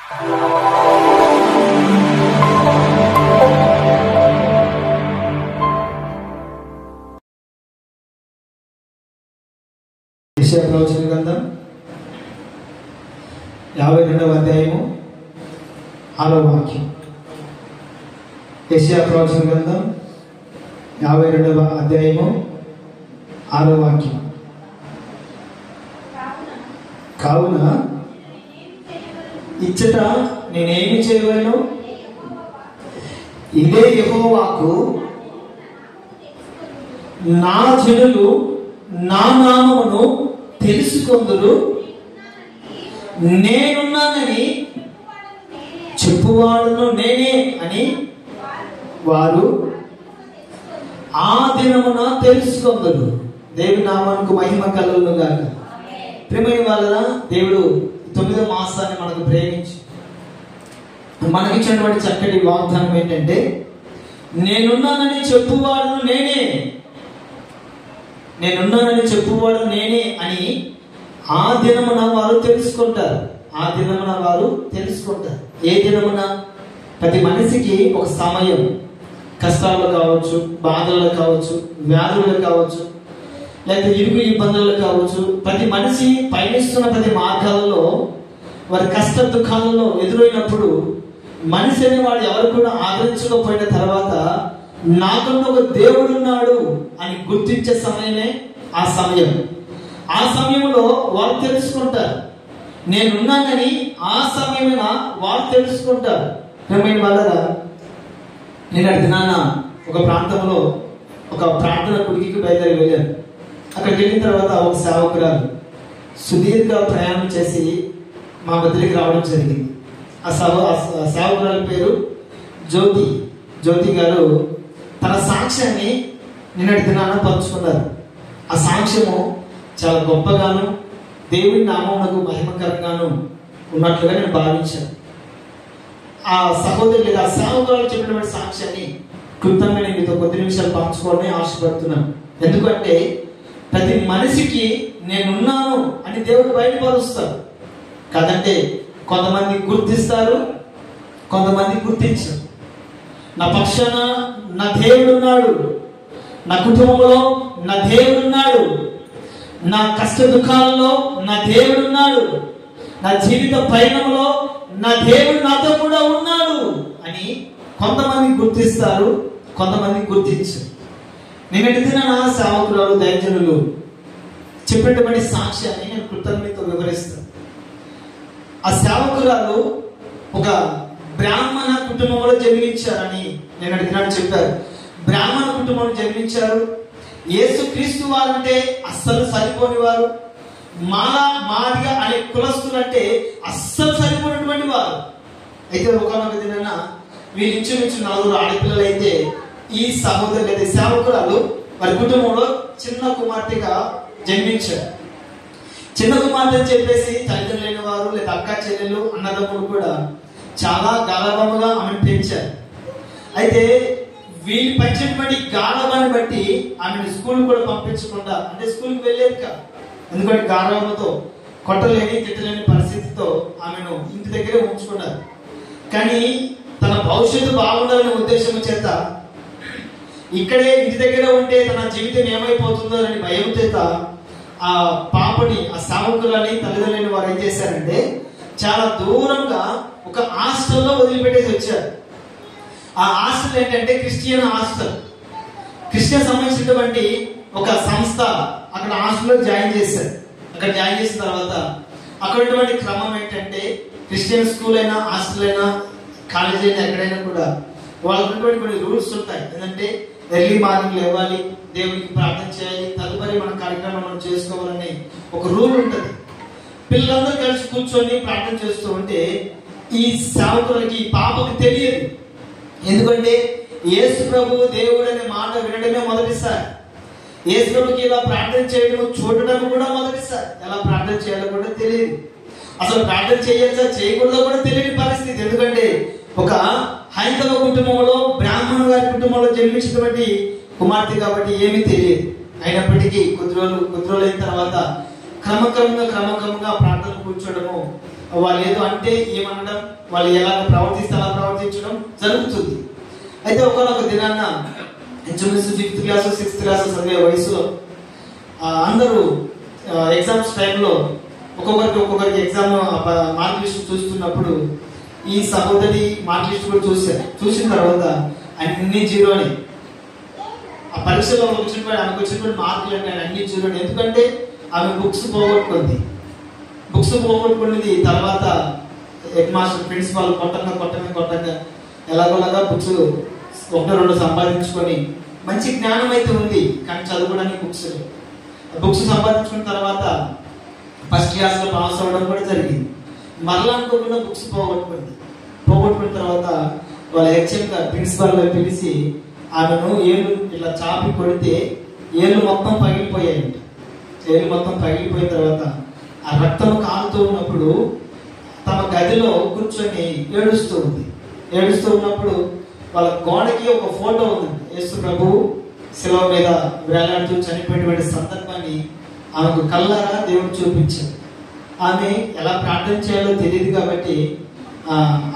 యెషయా ప్రవచన గ్రంథం 52వ అధ్యాయము 6వ వాక్యం. యెషయా ప్రవచన గ్రంథం 52వ అధ్యాయము 6వ వాక్యం. కావున ఇచ్చట నేనేమి చేయగలను? ఇదే యెహోవాకు, నా జనులు నా నామమును తెలుసుకొందురు, నేనున్నానని చెప్పువాడును నేనే అని వారు ఆ దినమున తెలుసుకొందురు. దేవుని నామానికి మహిమ కలుగును గాక. ప్రియమైన వాళ్ళ దేవుడు 9వ మాసాన్ని మనకు ప్రేమించి మనకిచ్చినటువంటి చక్కటి వాగ్దానం ఏంటంటే, నేనున్నానని చెప్పువాడును నేనే, నేనున్నానని చెప్పువాడు నేనే అని ఆ దినమున వారు తెలుసుకుంటారు. ఆ దినమున వారు తెలుసుకుంటారు. ఏ దినమున? ప్రతి మనిషికి ఒక సమయం, కష్టాలు కావచ్చు, బాధలు కావచ్చు, వ్యాధులు కావచ్చు, లేకపోతే ఇరుగు ఇబ్బందులు కావచ్చు. ప్రతి మనిషి పయనిస్తున్న ప్రతి మార్గాలలో వారి కష్ట దుఃఖాలలో ఎదురైనప్పుడు మనిషి అనే వాడు ఎవరు కూడా ఆదరించకపోయిన తర్వాత నాకన్నా ఒక దేవుడు ఉన్నాడు అని గుర్తించే సమయమే ఆ సమయం. ఆ సమయంలో వారు తెలుసుకుంటారు, నేనున్నానని. ఆ సమయమైన వారు తెలుసుకుంటారు. ప్రియమైన వాళ్ళరా, నేను దినాన ఒక ప్రాంతంలో ఒక ప్రార్థన కుడికి బయలుదేరి వెళ్ళాను. అక్కడికి వెళ్ళిన తర్వాత ఒక సేవకురాలు సుదీర్ఘ ప్రయాణం చేసి మా మధ్యకి రావడం జరిగింది. ఆ సేవకురాలి పేరు జ్యోతి గారు తన సాక్ష్యాన్ని నిన్నటి దినాన పంచుకున్నారు. ఆ సాక్ష్యము చాలా గొప్పగాను దేవుని నామమునకు మహిమకరంగాను ఉన్నట్లుగా నేను భావించాను. ఆ సహోదరు లేదా ఆ సేవకురాలు చెప్పినటువంటి సాక్ష్యాన్ని క్లుప్తంగా నేను మీతో కొద్ది నిమిషాలు పంచుకోవాలని ఆశపడుతున్నాను. ఎందుకంటే ప్రతి మనిషికి నేనున్నాను అని దేవుడు బయటపరుస్తాడు. కాదంటే కొంతమంది గుర్తిస్తారు, కొంతమంది గుర్తించరు. నా పక్షాన నా దేవుడు ఉన్నాడు, నా కుటుంబంలో నా దేవుడు ఉన్నాడు, నా కష్ట దుఃఖాలలో నా దేవుడు ఉన్నాడు, నా జీవిత పయనంలో నా దేవుడు నాతో కూడా ఉన్నాడు అని కొంతమంది గుర్తిస్తారు, కొంతమంది గుర్తించరు. నిన్నటి దిన నా సేవకురాలు దైవజనులు చెప్పినటువంటి సాక్ష్యాన్ని నేను కృతజ్ఞతతో వివరిస్తాను. ఆ సేవకురాలు ఒక బ్రాహ్మణ కుటుంబంలో జన్మించారని నేను దినాన్ని చెప్పారు. బ్రాహ్మణ కుటుంబంలో జన్మించారు. యేసుక్రీస్తు వారంటే అస్సలు సరిపోని వారు, మాదిగా అనే కులస్తులంటే అస్సలు సరిపోయినటువంటి వారు. అయితే ఒకనొక దినాన వీళ్ళు ఇంచుమించు 4 ఆడపిల్లలు అయితే ఈ సహోదరు లేదా సేవకురాలు వారి కుటుంబంలో చిన్న కుమార్తెగా జన్మించారు. చిన్న కుమార్తె అని చెప్పేసి తల్లిదండ్రులు లేని వారు లేదా అక్క చెల్లెలు అన్నదమ్ములు కూడా చాలా గాఢముగా ఆమెను పెంచారు. అయితే వీళ్ళు పెంచినటువంటి గాఢాన్ని బట్టి ఆమెను స్కూల్ కూడా పంపించకుండా, అంటే స్కూల్కి వెళ్ళేది కాదు. ఎందుకంటే గాఢంతో కొట్టలేని తిట్టలేని పరిస్థితితో ఆమెను ఇంటి దగ్గరే ఉంచుకున్నారు. కానీ తన భవిష్యత్తు బాగుండాలనే ఉద్దేశం చేత ఇక్కడే ఇంటి దగ్గర ఉంటే తన జీవితం ఏమైపోతుందో అని భయం చేత ఆ పాపని, ఆ సేవకులని తల్లిదండ్రులని వారు ఏం చేశారంటే చాలా దూరంగా ఒక హాస్టల్లో వదిలిపెట్టేసి వచ్చారు. ఆ హాస్టల్ ఏంటంటే క్రిస్టియన్ హాస్టల్. క్రిస్టియన్ సంబంధించినటువంటి ఒక సంస్థ అక్కడ హాస్టల్లో జాయిన్ చేశారు. అక్కడ జాయిన్ చేసిన తర్వాత అక్కడ ఉన్నటువంటి క్రమం ఏంటంటే క్రిస్టియన్ స్కూల్ అయినా, హాస్టల్ అయినా, కాలేజ్ అయినా, ఎక్కడైనా కూడా వాళ్ళకు ఉన్నటువంటి కొన్ని రూల్స్ ఉంటాయి. ఏంటంటే ఎర్లీ మార్నింగ్ లేవాలి, దేవునికి ప్రార్థన చేయాలి, తదుపరి మన కార్యక్రమం మనం చేసుకోవాలని ఒక రూల్ ఉంటుంది. పిల్లలందరూ కలిసి కూర్చొని ప్రార్థన చేస్తూ ఉంటే ఈ సేవకులకి, ఈ పాపకు తెలియదు. ఎందుకంటే యేసు ప్రభు దేవుడు అనే మాట వినడమే మొదటిసారి. యేసు ప్రభుకి ఇలా ప్రార్థన చేయడం, చూడడం కూడా మొదటిసారి. ఎలా ప్రార్థన చేయాలో కూడా తెలియదు. అసలు ప్రార్థన చేయొచ్చా చేయకూడదో కూడా తెలియని పరిస్థితి. ఎందుకంటే ఒక హైందవ కుటుంబంలో, బ్రాహ్మణ గారి కుటుంబంలో జన్మించినటువంటి కుమార్తె కాబట్టి ఏమీ తెలియదు. అయినప్పటికీ కొద్ది రోజులు అయిన తర్వాత క్రమక్రమంగా ప్రార్థన కూర్చోవడము, వాళ్ళు ఏదో అంటే ఏమనడం, వాళ్ళు ఎలా ప్రవర్తిస్తే అలా ప్రవర్తించడం జరుగుతుంది. అయితే ఒకనొక దినాన్న ఇంచుమించు 5th క్లాస్ 6th క్లాస్ చదివే వయసులో అందరూ ఎగ్జామ్స్ టైంలో ఒక్కొక్కరికి ఎగ్జామ్ మార్క్ లిస్ట్ చూస్తున్నప్పుడు ఈ సహోదరి మార్క్ లిస్ట్ కూడా చూసిన తర్వాత అన్ని జీరోని. ఆ పరీక్షలో ఆమెకు వచ్చినటువంటి మార్కులు అన్ని జీరోని. ఎందుకంటే ఆమె బుక్స్ పోగొట్టుకున్నది. తర్వాత హెడ్ మాస్టర్ ప్రిన్సిపాల్ కొట్టంగా ఎలాగోలాగా బుక్స్ 1-2 సంపాదించుకొని మంచి జ్ఞానం అయితే ఉంది, కానీ చదువుకోవడానికి బుక్స్ సంపాదించుకున్న తర్వాత ఫస్ట్ క్లాస్లో పాస్ అవ్వడం కూడా జరిగింది. మరలా అనుకోకుండా బుక్స్ పోగొట్టుకున్న తర్వాత వాళ్ళ హెచ్ఎం ప్రిన్సిపాల్ పిలిచి ఆమెను ఏళ్ళు ఇట్లా చాపి కొడితే ఏళ్ళు మొత్తం పగిలిపోయాయంట. ఏళ్ళు మొత్తం పగిలిపోయిన తర్వాత ఆ రక్తం కాలుతూ ఉన్నప్పుడు తమ గదిలో కూర్చొని ఏడుస్తూ ఉన్నప్పుడు వాళ్ళ గోడకి ఒక ఫోటో ఉందండి. యేసు ప్రభు శిలువ మీద వేలాడుతూ చనిపోయినటువంటి సందర్భాన్ని ఆమెకు కళ్ళారా దేవుడు చూపించాడు. ఆమె ఎలా ప్రార్థన చేయాలో తెలియదు కాబట్టి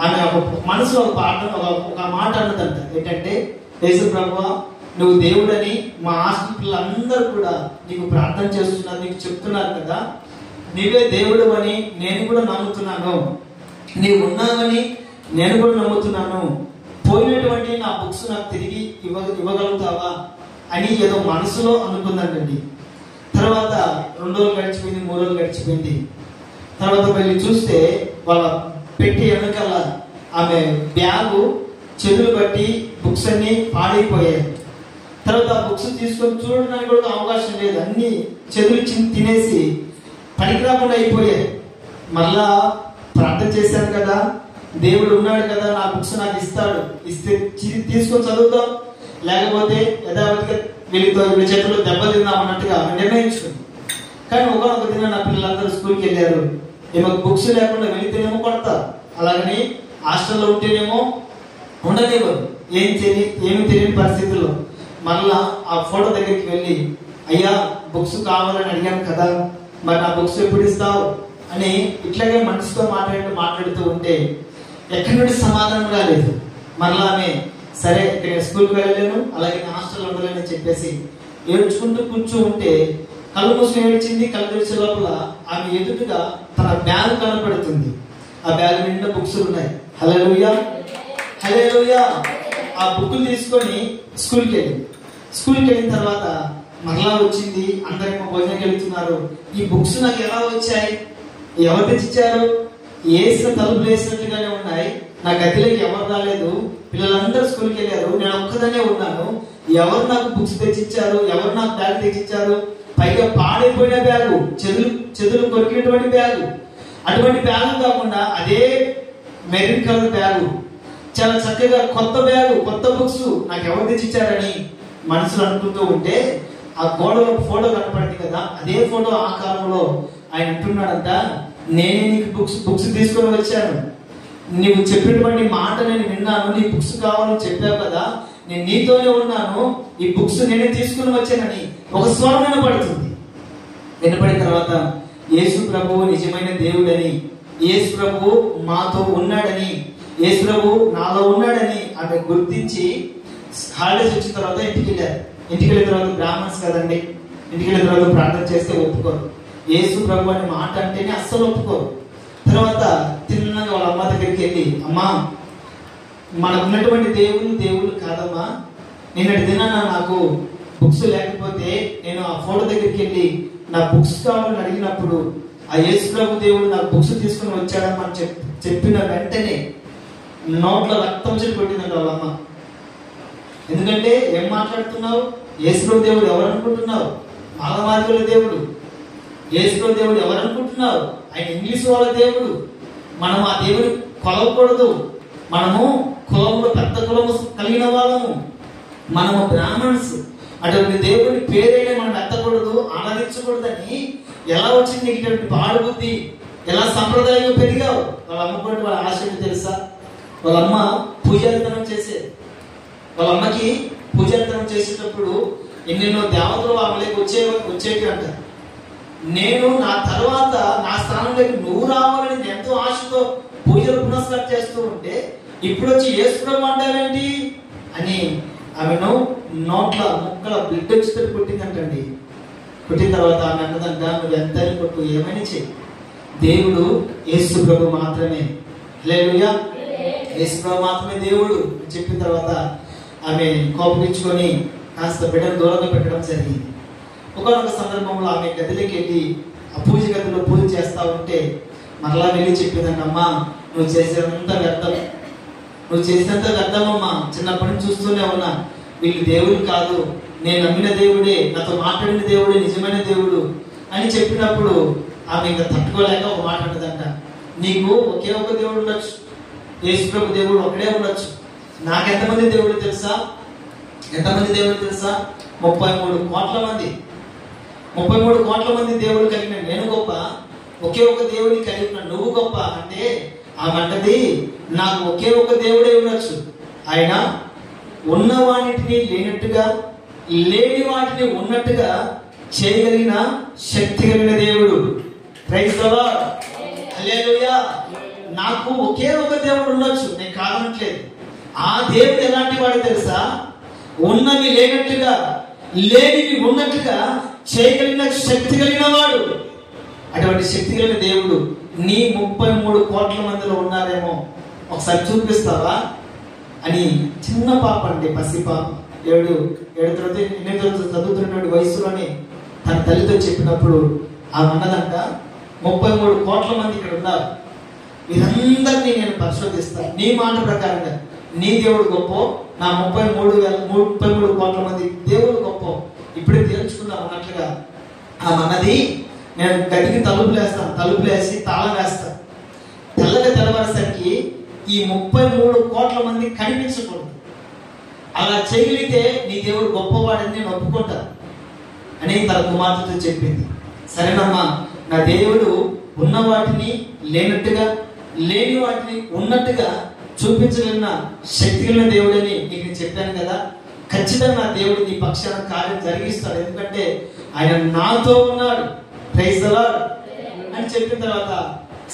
ఆమె మనసులో ఒక మాట అన్నదంట. ఏంటంటే, యేసు ప్రభువా, నువ్వు దేవుడని మా హాస్టల్ పిల్లలందరూ కూడా నీకు ప్రార్థన చేస్తున్నారు, నీకు చెప్తున్నారు కదా, నీవే దేవుడు అని నేను కూడా నమ్ముతున్నాను, నీవు ఉన్నావని నేను కూడా నమ్ముతున్నాను, పోయినటువంటి నా బుక్స్ నాకు తిరిగి ఇవ్వగలుగుతావా అని ఏదో మనసులో అనుకుందండి. తర్వాత 2 రోజులు గడిచిపోయింది, 3 రోజులు గడిచిపోయింది. తర్వాత వెళ్ళి చూస్తే వాళ్ళ పెట్టి వెనకాల ఆమె బ్యాగు చెదులు బట్టి బుక్స్ అన్ని పాడైపోయాయి. తర్వాత ఆ బుక్స్ తీసుకొని చూడడానికి కూడా అవకాశం లేదు, అన్ని చెదులు తినేసి పనికి రాకుండా అయిపోయాయి. మళ్ళా ప్రార్థన చేశాను కదా, దేవుడు ఉన్నాడు కదా, నా బుక్స్ నాకు ఇస్తే తీసుకొని చదువుతాం, లేకపోతే యథావతిగా వీళ్ళ చేతుల్లో దెబ్బలు తిందాం అన్నట్టుగా నిర్ణయించుకుంది. కానీ ఒక దిన నా పిల్లలందరూ స్కూల్కి వెళ్ళారు. ఏమో బుక్స్ లేకుండా వెళితేనేమో కొడతారు, అలాగని హాస్టల్లో ఉంటేనేమో ఉండలేవారు. ఏమి తెలియని పరిస్థితుల్లో మళ్ళా ఆ ఫోటో దగ్గరికి వెళ్ళి, అయ్యా బుక్స్ కావాలని అడిగాను కదా, మరి నా బుక్స్ ఎప్పుడు ఇస్తావు అని ఇట్లాగే మనసుతో మాట్లాడుతూ ఉంటే ఎక్కడి నుండి సమాధానం రాలేదు. మళ్ళా ఆమె సరే ఇక్కడ స్కూల్కి వెళ్ళలేను, అలాగే హాస్టల్లో ఉండలేని చెప్పేసి ఏడ్చుకుంటూ ఉంటే కళ్ళు మూసుకొని ఏడ్చింది. కళ్ళు తెరిచే లోపల ఆమె ఎదురుగా తన బ్యాగ్ కనపడుతుంది. ఆ బ్యాగ్ నిండా బుక్స్ ఉన్నాయి. హల్లెలూయా, హల్లెలూయా. ఆ బుక్కులు తీసుకొని స్కూల్కి వెళ్ళిన తర్వాత మరలా వచ్చింది. అందరేమో భోజనం వెళ్తున్నారు. ఈ బుక్స్ నాకు ఎలా వచ్చాయి, ఎవరు తెచ్చిచ్చారు, వేసిన తలుపులు వేసినట్టుగానే ఉన్నాయి, నా గదిలోకి ఎవరు రాలేదు, పిల్లలందరూ స్కూల్కి వెళ్ళారు, నేను ఒక్కదానే ఉన్నాను, ఎవరు నాకు బుక్స్ తెచ్చిచ్చారు, ఎవరు నాకు బ్యాగ్ తెచ్చిచ్చారు, పైగా పాడైపోయిన బ్యాగు, చెదులు కొరికినటువంటి బ్యాగు, అటువంటి బ్యాగు కాకుండా అదే మెరూన్ కలర్ బ్యాగు, చాలా చక్కగా కొత్త బ్యాగు, కొత్త బుక్స్ నాకు ఎవరు తెచ్చిచ్చారని మనసులో అనుకుంటూ ఉంటే ఆ గోడలో ఫోటో కనపడింది కదా, అదే ఫోటో ఆ కాలంలో ఆయన అంటున్నాడంట, నేనే నీకు బుక్స్ తీసుకొని వచ్చాను, నీవు చెప్పినటువంటి మాట నేను విన్నాను, నీ బుక్స్ కావాలని చెప్పావు కదా, నేను నీతోనే ఉన్నాను, ఈ బుక్స్ నేనే తీసుకుని వచ్చానని ఒక స్వరం వినపడిన తర్వాత యేసు ప్రభువు నిజమైన దేవుడని, యేసు ప్రభువు మాతో ఉన్నాడని, యేసు ప్రభువు నాలో ఉన్నాడని ఆమె గుర్తించి హాలిడేస్ వచ్చిన తర్వాత ఇంటికి వెళ్ళిన తర్వాత బ్రాహ్మణ్స్ కదండి, ఇంటికి వెళ్ళిన తర్వాత ప్రార్థన చేస్తే ఒప్పుకోరు, యేసు ప్రభు అనే మాట అంటేనే అస్సలు ఒప్పుకోరు. తర్వాత తిన్నగా వాళ్ళ అమ్మ దగ్గరికి వెళ్ళి, అమ్మా మనకున్నటువంటి దేవుళ్ళు కాదమ్మా, నిన్నటి దినాన నాకు బుక్స్ లేకపోతే నేను ఆ ఫోటో దగ్గరికి వెళ్ళి నా బుక్స్ కావాలని అడిగినప్పుడు ఆ యేసు ప్రభు దేవుడు నాకు బుక్స్ తీసుకుని వచ్చాడమ్మా అని చెప్పిన వెంటనే నోట్లో రక్తం వచ్చి కొట్టిందండి వాళ్ళ అమ్మ. ఎందుకంటే ఏం మాట్లాడుతున్నావు, యేసు ప్రభు దేవుడు ఎవరు అనుకుంటున్నావు, మాఘమార్గుల దేవుడు, యేసు ప్రభు దేవుడు ఎవరు అనుకుంటున్నావు, ఆయన ఇంగ్లీష్ వాళ్ళ దేవుడు, మనం ఆ దేవుడు కొలవకూడదు, మనము కులములు పెద్ద కులము కలిగిన వాళ్ళము, మనము బ్రాహ్మణ్స్, అటువంటి దేవుడి పేరైనా మనం ఎత్తకూడదు, ఆరాధించకూడదని ఎలా వచ్చింది ఇటువంటి పాడు బుద్ధి, ఎలా సంప్రదాయంగా పెరిగావు. వాళ్ళ అమ్మకోటి వాళ్ళ ఆశయం తెలుసా, వాళ్ళ అమ్మ పూజారితనం చేసేది. వాళ్ళ అమ్మకి పూజారితనం చేసేటప్పుడు ఎన్నెన్నో దేవతలు ఆమెలోకి వచ్చేవి అంటారు. నేను నా తర్వాత నా స్థానంలోకి నువ్వు రావాలని ఎంతో ఆశతో పూజలు పునస్కారం చేస్తూ ఉంటే ఇప్పుడు వచ్చి యేసుప్రభు అంటావేంటి అని ఆమెను నోట్ల ముక్కల బ్లడ్ వచ్చి పుట్టిందంటండి. పుట్టిన తర్వాత ఆమె అన్నదంట, నువ్వు ఎంత కొట్టు ఏమని చెయ్యి, దేవుడు యేసుప్రభు మాత్రమే, హల్లెలూయా, యేసుప్రభు మాత్రమే దేవుడు చెప్పిన తర్వాత ఆమె కోపగించుకొని కాస్త బిడ్డను దూరంగా పెట్టడం జరిగింది. ఒకనొక సందర్భంలో ఆమె గదిలోకి వెళ్ళి ఆ పూజ గదిలో పూజ చేస్తా ఉంటే మరలా వెళ్ళి చెప్పిందండి, అమ్మా నువ్వు చేసేంత వ్యర్థం, నువ్వు చేసినంత వ్యర్థమమ్మా, చిన్నప్పటి నుంచి చూస్తూనే ఉన్నా, వీళ్ళు దేవుడు కాదు, నేను నమ్మిన దేవుడే, నాతో మాట్లాడిన దేవుడే నిజమైన దేవుడు అని చెప్పినప్పుడు ఆమె ఇంకా తట్టుకోలేక ఒక మాట అంటదంట, నీకు ఒకే ఒక దేవుడు ఉండొచ్చు, యేసుప్రభు దేవుడు ఒకడే ఉండొచ్చు, నాకెంతమంది దేవుడు తెలుసా, ఎంతమంది దేవుడు తెలుసా, 33 కోట్ల మంది, 33 కోట్ల మంది దేవుడు కలిగిన నేను గొప్ప, ఒకే ఒక దేవుడిని కలిగిన నువ్వు గొప్ప అంటే ఆమంటది, నాకు ఒకే ఒక దేవుడే ఉండొచ్చు, ఆయన ఉన్న వాటిని లేనట్టుగా లేని వాటిని ఉన్నట్టుగా చేయగలిగిన శక్తి కలిగిన దేవుడు. ప్రైజ్ ది లార్డ్, హల్లెలూయా. నాకు ఒకే ఒక దేవుడు ఉండొచ్చు, నేను కాదనట్లేదు. ఆ దేవుడు ఎలాంటి వాడు తెలుసా, ఉన్నవి లేనట్టుగా లేనివి ఉన్నట్టుగా చేయగలిగిన శక్తి కలిగిన వాడు. అటువంటి శక్తి కలిగిన దేవుడు నీ 33 కోట్ల మందిలో ఉన్నారేమో, ఒకసారి చూపిస్తావా అని చిన్న పాప అండి, పసి పాప, 7 తరగతి చదువుతున్నటువంటి వయసులోనే తన తల్లితో చెప్పినప్పుడు ఆమె అన్నదంట, 33 కోట్ల మంది ఇక్కడ ఉన్నారు, వీరందరినీ నేను పరిశోధిస్తాను, నీ మాట ప్రకారంగా నీ దేవుడు గొప్ప, నా 33 కోట్ల మంది దేవుడు గొప్ప, ఇప్పుడే తేల్చుకుందాం అన్నట్లుగా ఆమె అన్నది. నేను గదికి తలుపులు వేసి తాళం వేస్తాను, తెల్లగా తెల్లవారేసరికి ఈ 33 కోట్ల మంది కనిపించకూడదు, అలా చేయగలిగితే నీ దేవుడు గొప్పవాడని నేను ఒప్పుకుంటాను అని తన కుమార్తెతో చెప్పింది. సరేనమ్మా, నా దేవుడు ఉన్న వాటిని లేనట్టుగా లేని వాటిని ఉన్నట్టుగా చూపించగలిగిన శక్తి కలిగిన దేవుడని నీకు చెప్పాను కదా, ఖచ్చితంగా నా దేవుడు నీ పక్షాన కార్యం జరిగిస్తాడు, ఎందుకంటే ఆయన నాతో ఉన్నాడు. ప్రైజ్ ది లార్డ్ అని చెప్పిన తర్వాత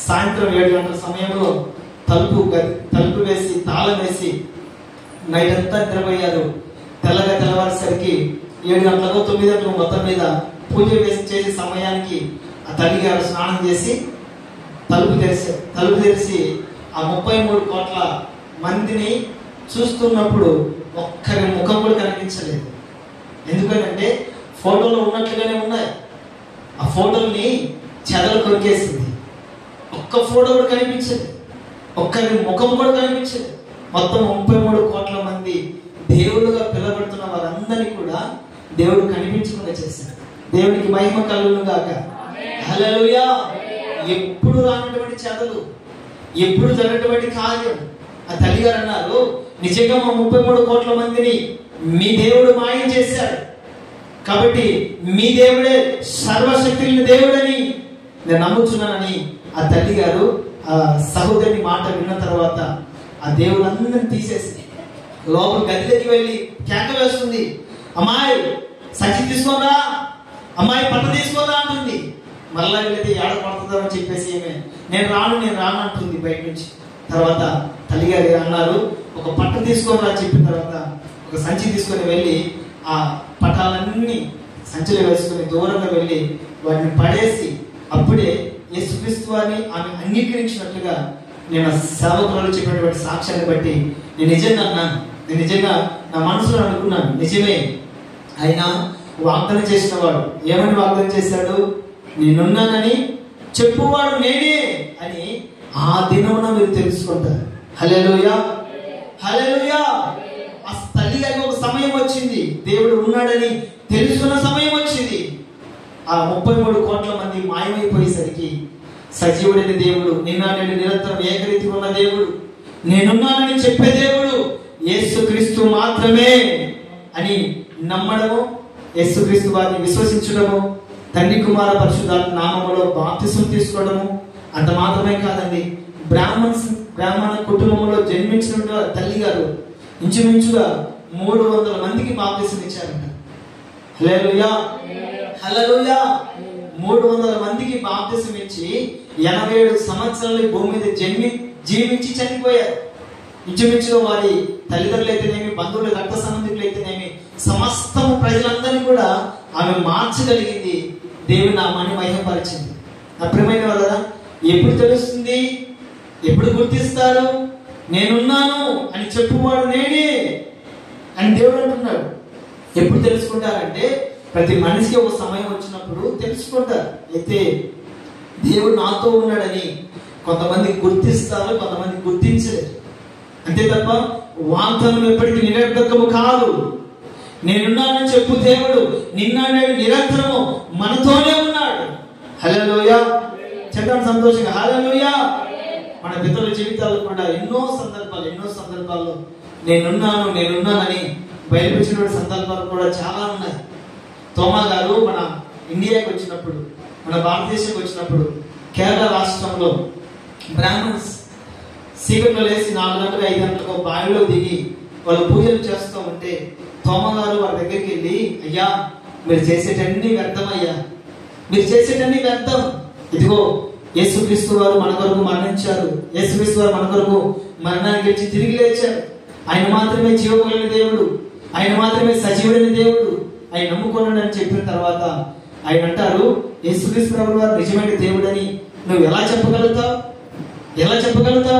సాయంత్రం 7 గంటల సమయంలో తలుపు వేసి తాళం వేసి నైట్ అంతా నిద్రపోయారు. తెల్లవారేసరికి 7 గంటలకు 9 గంటలకు మొత్తం మీద పూజ చేసే సమయానికి ఆ తల్లి గారు స్నానం చేసి తలుపు తెరిచి ఆ 33 కోట్ల మందిని చూస్తున్నప్పుడు ఒక్కరి ముఖం కూడా కనిపించలేదు. ఎందుకంటే ఫోటోలో ఉన్నట్లుగానే ఉన్నాయి, ఆ ఫోటోల్ని చెదలు కొరికేసింది, ఒక్క ఫోటో కూడా కనిపించదు, ఒక్కరి ముఖం కూడా కనిపించదు. మొత్తం 33 కోట్ల మంది దేవుడుగా పిలబడుతున్న వారందరినీ కూడా దేవుడు కనిపించకుండా చేశాడు. దేవునికి మహిమ కలుగును గాక, హల్లెలూయా. ఎప్పుడు రానటువంటి చెదలు, ఎప్పుడు జరిగినటువంటి కార్యం. ఆ తల్లిగారు అన్నారు, నిజంగా మా 33 కోట్ల మందిని మీ దేవుడు మాయం చేశాడు, కాబట్టి మీ దేవుడే సర్వశక్తి దేవుడని నేను నమ్ముతున్నానని ఆ తల్లి గారు ఆ సహోదరుని మాట విన్న తర్వాత ఆ దేవుళ్ళందరినీ తీసేసి లోపల గదిలోకి వెళ్ళి కేక వేస్తుంది, అమ్మాయి సంచి తీసుకోరా, అమ్మాయి పట్ట తీసుకోరా అంటుంది. మళ్ళా వెళితే ఏడ పడుతుందని చెప్పేసి నేను రాను అంటుంది బయట నుంచి. తర్వాత తల్లిగారు అన్నారు, ఒక పట్ట తీసుకోరా చెప్పిన తర్వాత ఒక సంచి తీసుకొని వెళ్ళి ఆ పటాలన్నీ సంచిలో వేసుకొని దూరంగా వెళ్ళి వాటిని పడేసి అప్పుడే యేసుక్రీస్తు వారిని ఆమె అంగీకరించినట్లుగా నేను సేవకులు చెప్పినటువంటి సాక్ష్యాన్ని బట్టి నేను నిజంగా అన్నాను, నేను నిజంగా నా మనసులో అనుకున్నాను, నిజమే ఆయన వాగ్దానం చేసిన వాడు. ఏమని వాగ్దానం చేశాడు, నేనున్నానని చెప్పువాడు నేనే అని ఆ దినమున మీరు తెలుసుకుంటారు. హల్లెలూయా, హల్లెలూయా. ఆ తల్లి గారికి ఒక సమయం వచ్చింది, దేవుడు ఉన్నాడని తెలుసుకున్న సమయం వచ్చింది. ఆ 33 కోట్ల మంది మాయమైపోయేసరికి సజీవుడైన దేవుడు, నిన్న నేను నిరంతరం ఏకరీతిగా ఉన్న దేవుడు, నేనున్నానని చెప్పే దేవుడు యేసుక్రీస్తు మాత్రమే అని నమ్మడము, యేసుక్రీస్తు వారిని విశ్వసించడము, తండ్రి కుమార పరిశుద్ధాత్మ నామములో బాప్తిసం తీసుకోవడము. అంత మాత్రమే కాదండి, బ్రాహ్మణ కుటుంబంలో జన్మించిన తల్లి గారు ఇంచుమించుగా 300 మందికి బాప్తిసం ఇచ్చారంట. హల్లెలూయా, హల్లెలూయా. 300 మందికి బాప్తిసం ఇచ్చి 87 సంవత్సరాలు ఈ భూమి మీద జీవించి చనిపోయారు. ఇంచుమించుగా వారి తల్లిదండ్రులు అయితేనేమి, బంధువులు, రక్త సంబంధికులు అయితేనేమి, సమస్తం ప్రజలందరినీ కూడా ఆమె మార్చగలిగింది. దేవుని నామాన్ని మహిమపరిచింది. నా ప్రియమైన వాళ్ళరా, ఎప్పుడు తెలుస్తుంది, ఎప్పుడు గుర్తిస్తారు? నేనున్నాను అని చెప్పువాడు నేనే అని దేవుడు అంటున్నాడు. ఎప్పుడు తెలుసుకుంటారంటే ప్రతి మనిషికి ఒక సమయం వచ్చినప్పుడు తెలుసుకుంటారు. అయితే దేవుడు నాతో ఉన్నాడని కొంతమంది గుర్తిస్తారు, కొంతమంది గుర్తించలేరు. అంతే తప్ప వాగ్దానం ఎప్పటికీ నిరర్ధకము కాదు. నేనున్నానని చెప్పు దేవుడు నిన్న నేడు నిరంతరము మనతోనే ఉన్నాడు. హల్లెలూయా. చెప్తాం సంతోషంగా హల్లెలూయా. మన పితరుల జీవితాలు కూడా ఎన్నో సందర్భాల్లో నేనున్నానని బయలుపరిచిన సందర్భాలు కూడా చాలా ఉన్నాయి. తోమా గారు మన ఇండియాకి వచ్చినప్పుడు, మన భారతదేశానికి వచ్చినప్పుడు, కేరళ రాష్ట్రంలో బ్రాహ్మణ్స్ సీకట్లో లేచి 4 గంటలకు 5 గంటలకు బావిలో దిగి వాళ్ళు పూజలు చేస్తూ ఉంటే తోమా గారు వారి దగ్గరికి వెళ్ళి, అయ్యా మీరు చేసేటన్ని వ్యర్థం, అయ్యా మీరు చేసేటన్ని వ్యర్థం. ఇదిగో యేసుక్రీస్తు వారు మన కొరకు మరణించారు, యేసుక్రీస్తు వారు మన కొరకు మరణాన్ని గెలిచి తిరిగి లేచారు. ఆయన మాత్రమే జీవములైన దేవుడు, ఆయన మాత్రమే సజీవుడైన దేవుడు, ఆయన నమ్ముకోండి అని చెప్పిన తర్వాత ఆయన అంటారు, యేసుక్రీస్తు ప్రభువు వారు నిజమైన దేవుడని నువ్వు ఎలా చెప్పగలుగుతావు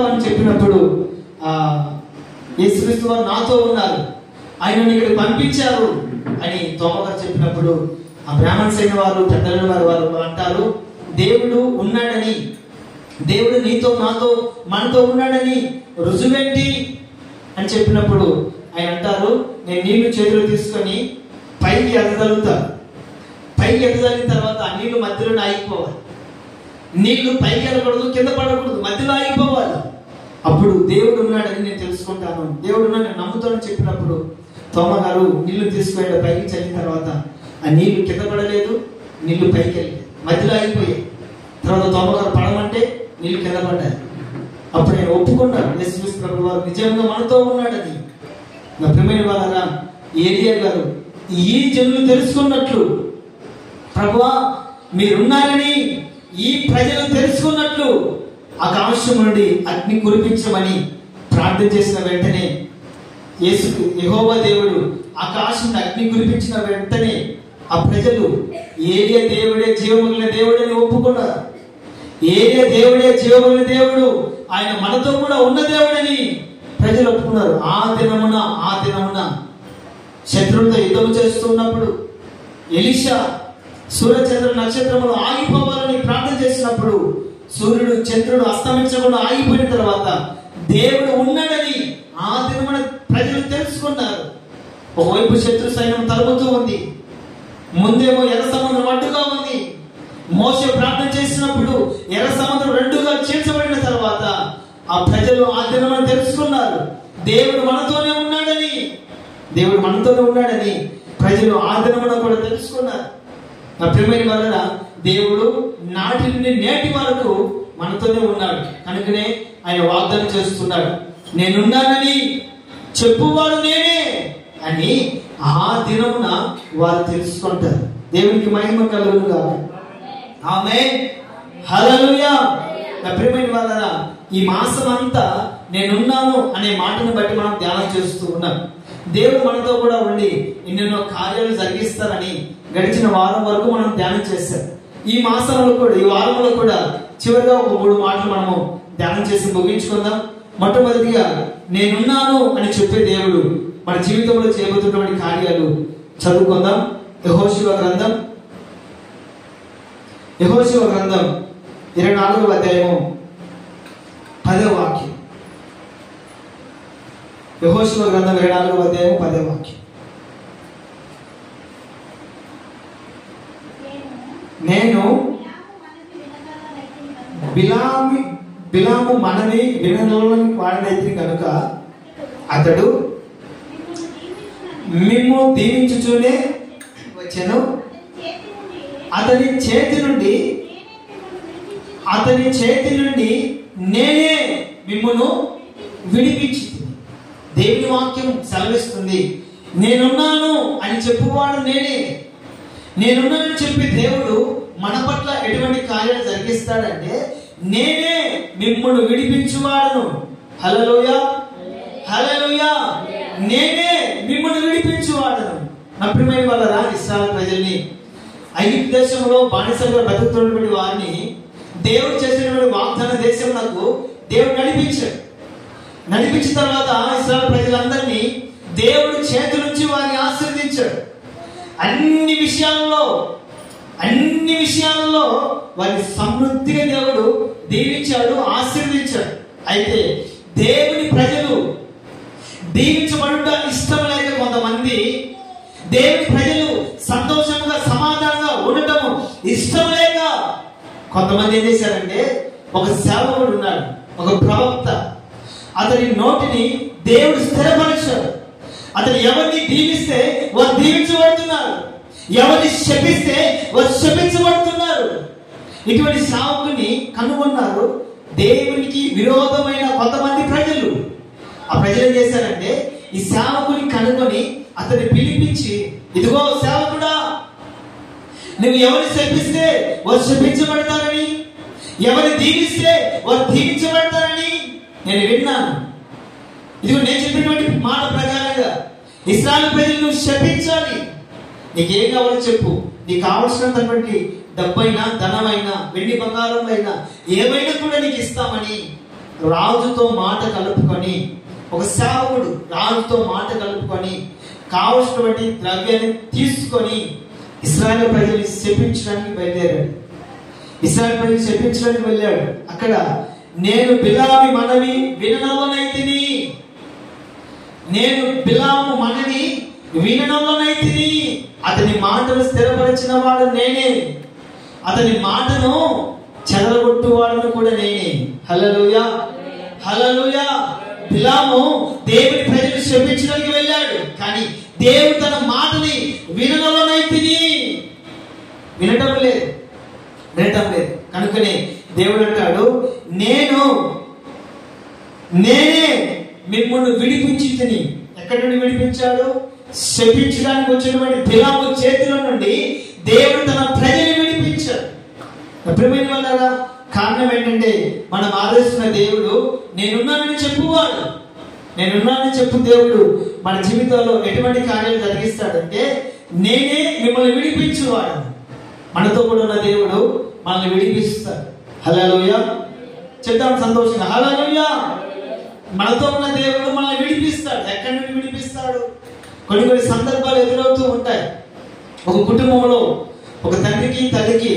అని చెప్పినప్పుడు యేసుక్రీస్తు వారు నాతో ఉన్నారు, ఆయనను ఇక్కడికి పంపించారు అని తోమా గారు చెప్పినప్పుడు ఆ బ్రాహ్మణ్స్ అయిన వారు, పెద్దలైన వారు అంటారు, దేవుడు ఉన్నాడని, దేవుడు నీతో నాతో మనతో ఉన్నాడని రుజువేంటి అని చెప్పినప్పుడు ఆయన అంటారు, నేను నీళ్లు చేతులు తీసుకొని పైకి ఎదగలుగుతాను. పైకి ఎదగలిగిన తర్వాత ఆ నీళ్లు మధ్యలో ఆగిపోవాలి. నీళ్లు పైకి వెళ్ళకూడదు, కింద పడకూడదు, మధ్యలో ఆగిపోవాలి. అప్పుడు దేవుడు ఉన్నాడని నేను తెలుసుకుంటాను, దేవుడు ఉన్నాడు నేను నమ్ముతానని చెప్పినప్పుడు తోమా గారు నీళ్లు తీసుకువెళ్ళి పైకి చల్లిన తర్వాత ఆ నీళ్లు కింద పడలేదు, నీళ్లు పైకి వెళ్ళలేదు, మధ్యలో ఆగిపోయాయి. తర్వాత తోమా గారు పడమంటే నీళ్లు కింద పడ్డాయి. అప్పుడు నేను ఒప్పుకున్నాను, యేసుక్రీస్తు ప్రభువు వారు నిజంగా మనతో ఉన్నాడని. నా ప్రియమైన వాళ్ళరా, ఏలియా గారు ఈ జనులు తెలుసుకున్నట్లు, ప్రభువా మీరున్నారని ఈ ప్రజలు తెలుసుకున్నట్లు ఆకాశం నుండి అగ్ని కురిపించమని ప్రార్థన చేసిన వెంటనే యెహోవా దేవుడు ఆకాశం అగ్ని కురిపించిన వెంటనే ఆ ప్రజలు ఏలియా దేవుడే జీవముల దేవుడని ఒప్పుకున్నారు. ఏలియా దేవుడే జీవముల దేవుడు, ఆయన మనతో కూడా ఉన్న దేవుడని ప్రజలు ఒప్పుకున్నారు. ఆ దినమున శత్రువులతో యుద్ధం చేస్తున్నప్పుడు ఎలీషా సూర్యచంద్ర నక్షత్రములు ఆగిపోవాలని ప్రార్థన చేసినప్పుడు సూర్యుడు చంద్రుడు అస్తమించకుండా ఆగిపోయిన తర్వాత దేవుడు ఉన్నాడని ఆ దినమున ప్రజలు తెలుసుకున్నారు. ఒకవైపు శత్రు సైన్యం తరుముతూ ఉంది, ముందేమో ఎర్ర సముద్రం అడ్డుగా ఉంది. మోషే ప్రార్థన చేసినప్పుడు ఎర్ర సముద్రం రెండుగా చీల్చబడిన తర్వాత ఆ ప్రజలు ఆ దినమున తెలుసుకున్నారు, దేవుడు మనతోనే ఉన్నాడని ప్రజలు ఆ దినమున కూడా తెలుసుకున్నారు. నా ప్రియమైన వాళ్ళ, దేవుడు నాటి నుండి నేటి వరకు మనతోనే ఉన్నాడు. కనుకనే ఆయన వాగ్దానం చేస్తున్నాడు, నేనున్నానని చెప్పువాడు నేనే అని ఆ దినమున వారు తెలుసుకుంటారు. దేవునికి మహిమ కలుగును గాక. ఆమేన్. హల్లెలూయా. నా ప్రియమైన వాళ్ళ, ఈ మాసం అంతా నేనున్నాను అనే మాటను బట్టి మనం ధ్యానం చేస్తూ ఉన్నాం. దేవుడు మనతో కూడా ఉండి ఎన్నెన్నో కార్యాలు జరిగిస్తారని గడిచిన వారం వరకు మనం ధ్యానం చేశాం. ఈ మాసంలో కూడా, ఈ వారంలో కూడా చివరిగా ఒక 3 మాటలు మనము ధ్యానం చేసి ముగించుకుందాం. మొట్టమొదటిగా నేనున్నాను అని చెప్పే దేవుడు మన జీవితంలో చేయబోతున్నటువంటి కార్యాలు చదువుకుందాం. యెహోషువ గ్రంథం 24వ అధ్యాయము 10వ వాక్యం. యెహోషువ గ్రంథం 24వ అధ్యాయము 10వ వాక్యం. నేను బిలాము మనవి వినలోని వాడినైతే కనుక అతడు మిమ్ము దీవించుచూనే వచ్చెను, అతని చేతి నుండి నేనే మిమ్మును విడిపించి. దేవుని వాక్యం సెలవిస్తుంది, నేనున్నాను అని చెప్పువాడు నేనే. నేనున్నానని చెప్పి దేవుడు మన పట్ల ఎటువంటి కార్యాలు జరిగిస్తాడంటే, నేనే మిమ్మల్ని విడిపించువాడను. హల్లెలూయా, హల్లెలూయా. నేనే మిమ్మల్ని విడిపించువాడను. నా ప్రియమైన వాళ్ళరా, ఇశ్రాయేలు ప్రజల్ని ఐగుప్తు దేశంలో బానిసలుగా బ్రతుకుతున్నటువంటి వారిని దేవుడు చేసినటువంటి వాగ్దాన దేశంలో దేవుడు నడిపించాడు. నడిపించిన తర్వాత ఇశ్రాయేలు ప్రజలందరినీ దేవుడు చేతి నుంచి వారిని ఆశీర్వదించాడు. అన్ని విషయాల్లో వారిని సమృద్ధిగా దేవుడు దీవించాడు, ఆశీర్వదించాడు. అయితే దేవుని ప్రజలు దీవించబడుట ఇష్టం లేక కొంతమంది, దేవుని ప్రజలు సంతోషంగా సమాధానంగా ఉండటం ఇష్టం లేక కొంతమంది ఏం చేశారంటే, ఒక సేవకుడు ఉన్నాడు, ఒక ప్రవక్త, అతని నోటిని దేవుడు స్థిరపరిచాడు. అతను ఎవరిని దీవిస్తే వారు దీవించబడుతున్నారు, ఎవరిని శపిస్తే వారు శపించబడుతున్నారు. ఇటువంటి సేవకుని కనుగొన్నారు దేవునికి విరోధమైన కొంతమంది ప్రజలు. ఆ ప్రజలు ఏం చేశారంటే, ఈ సేవకుని కనుగొని అతన్ని పిలిపించి, ఇదిగో సేవకుడా, నువ్వు ఎవరిని శపిస్తే వారు శపించబడతారని, ఎవరిని దీవిస్తే వారు దీవించబడతారని నేను విన్నాను. ఇదిగో నేను చెప్పినటువంటి మాట ప్రకారంగా ఇశ్రాయేలు ప్రజలు నువ్వు శపించాలి. నీకేం కావాలో చెప్పు, నీకు కావలసినటువంటి డబ్బైనా, ధనమైనా, వెండి బంగారంలో ఏమైనా కూడా నీకు ఇస్తామని రాజుతో మాట కలుపుకొని, ఒక సేవకుడు రాజుతో మాట కలుపుకొని కావలసినటువంటి ద్రవ్యాన్ని తీసుకొని ఇశ్రాయేలు ప్రజల్ని శపించడానికి బయలుదేరాడు. ఇశ్రాయేలు ప్రజలు శపించడానికి వెళ్ళాడు. అక్కడ నేను బిలాము మనవి వినడంలోనైతిని, నేను బిలాము మనవి వినడంలోనైతిని, అతని మాటను స్థిరపరిచిన వాడు నేనే, అతని మాటను చెదరగొట్టువాడను కూడా నేనే. హల్లెలూయా, హల్లెలూయా. బిలాము దేవుని ప్రజలు శపించడానికి వెళ్ళాడు, కానీ దేవుడు తన మాటని వినడంలోనైతిని, వినటం లేదు. కనుకనే దేవుడు అంటాడు, నేనే మిమ్మల్ని విడిపించితిని. ఎక్కడి నుండి విడిపించాడు? శపించడానికి వచ్చినటువంటి బిలాము చేతిలో నుండి దేవుడు తన ప్రజలు విడిపించాడు. ప్రియమైన వాళ్ళారా, కారణం ఏంటంటే, మనం ఆరాధిస్తున్న దేవుడు నేనున్నానని చెప్పువాడు. నేనున్నానని చెప్పు దేవుడు మన జీవితంలో ఎటువంటి కార్యాలు జరిగిస్తాడంటే, నేనే మిమ్మల్ని విడిపించువాడు. మనతో కూడా ఉన్న దేవుడు మనల్ని విడిపిస్తాడు. హల్లెలూయా, చెప్తాం సంతోషంగా, హల్లెలూయా. మనతో ఉన్న దేవుడు మనల్ని విడిపిస్తాడు. ఎక్కడి నుండి విడిపిస్తాడు? కొన్ని సందర్భాలు ఎదురవుతూ ఉంటాయి. ఒక కుటుంబంలో ఒక తండ్రికి తల్లికి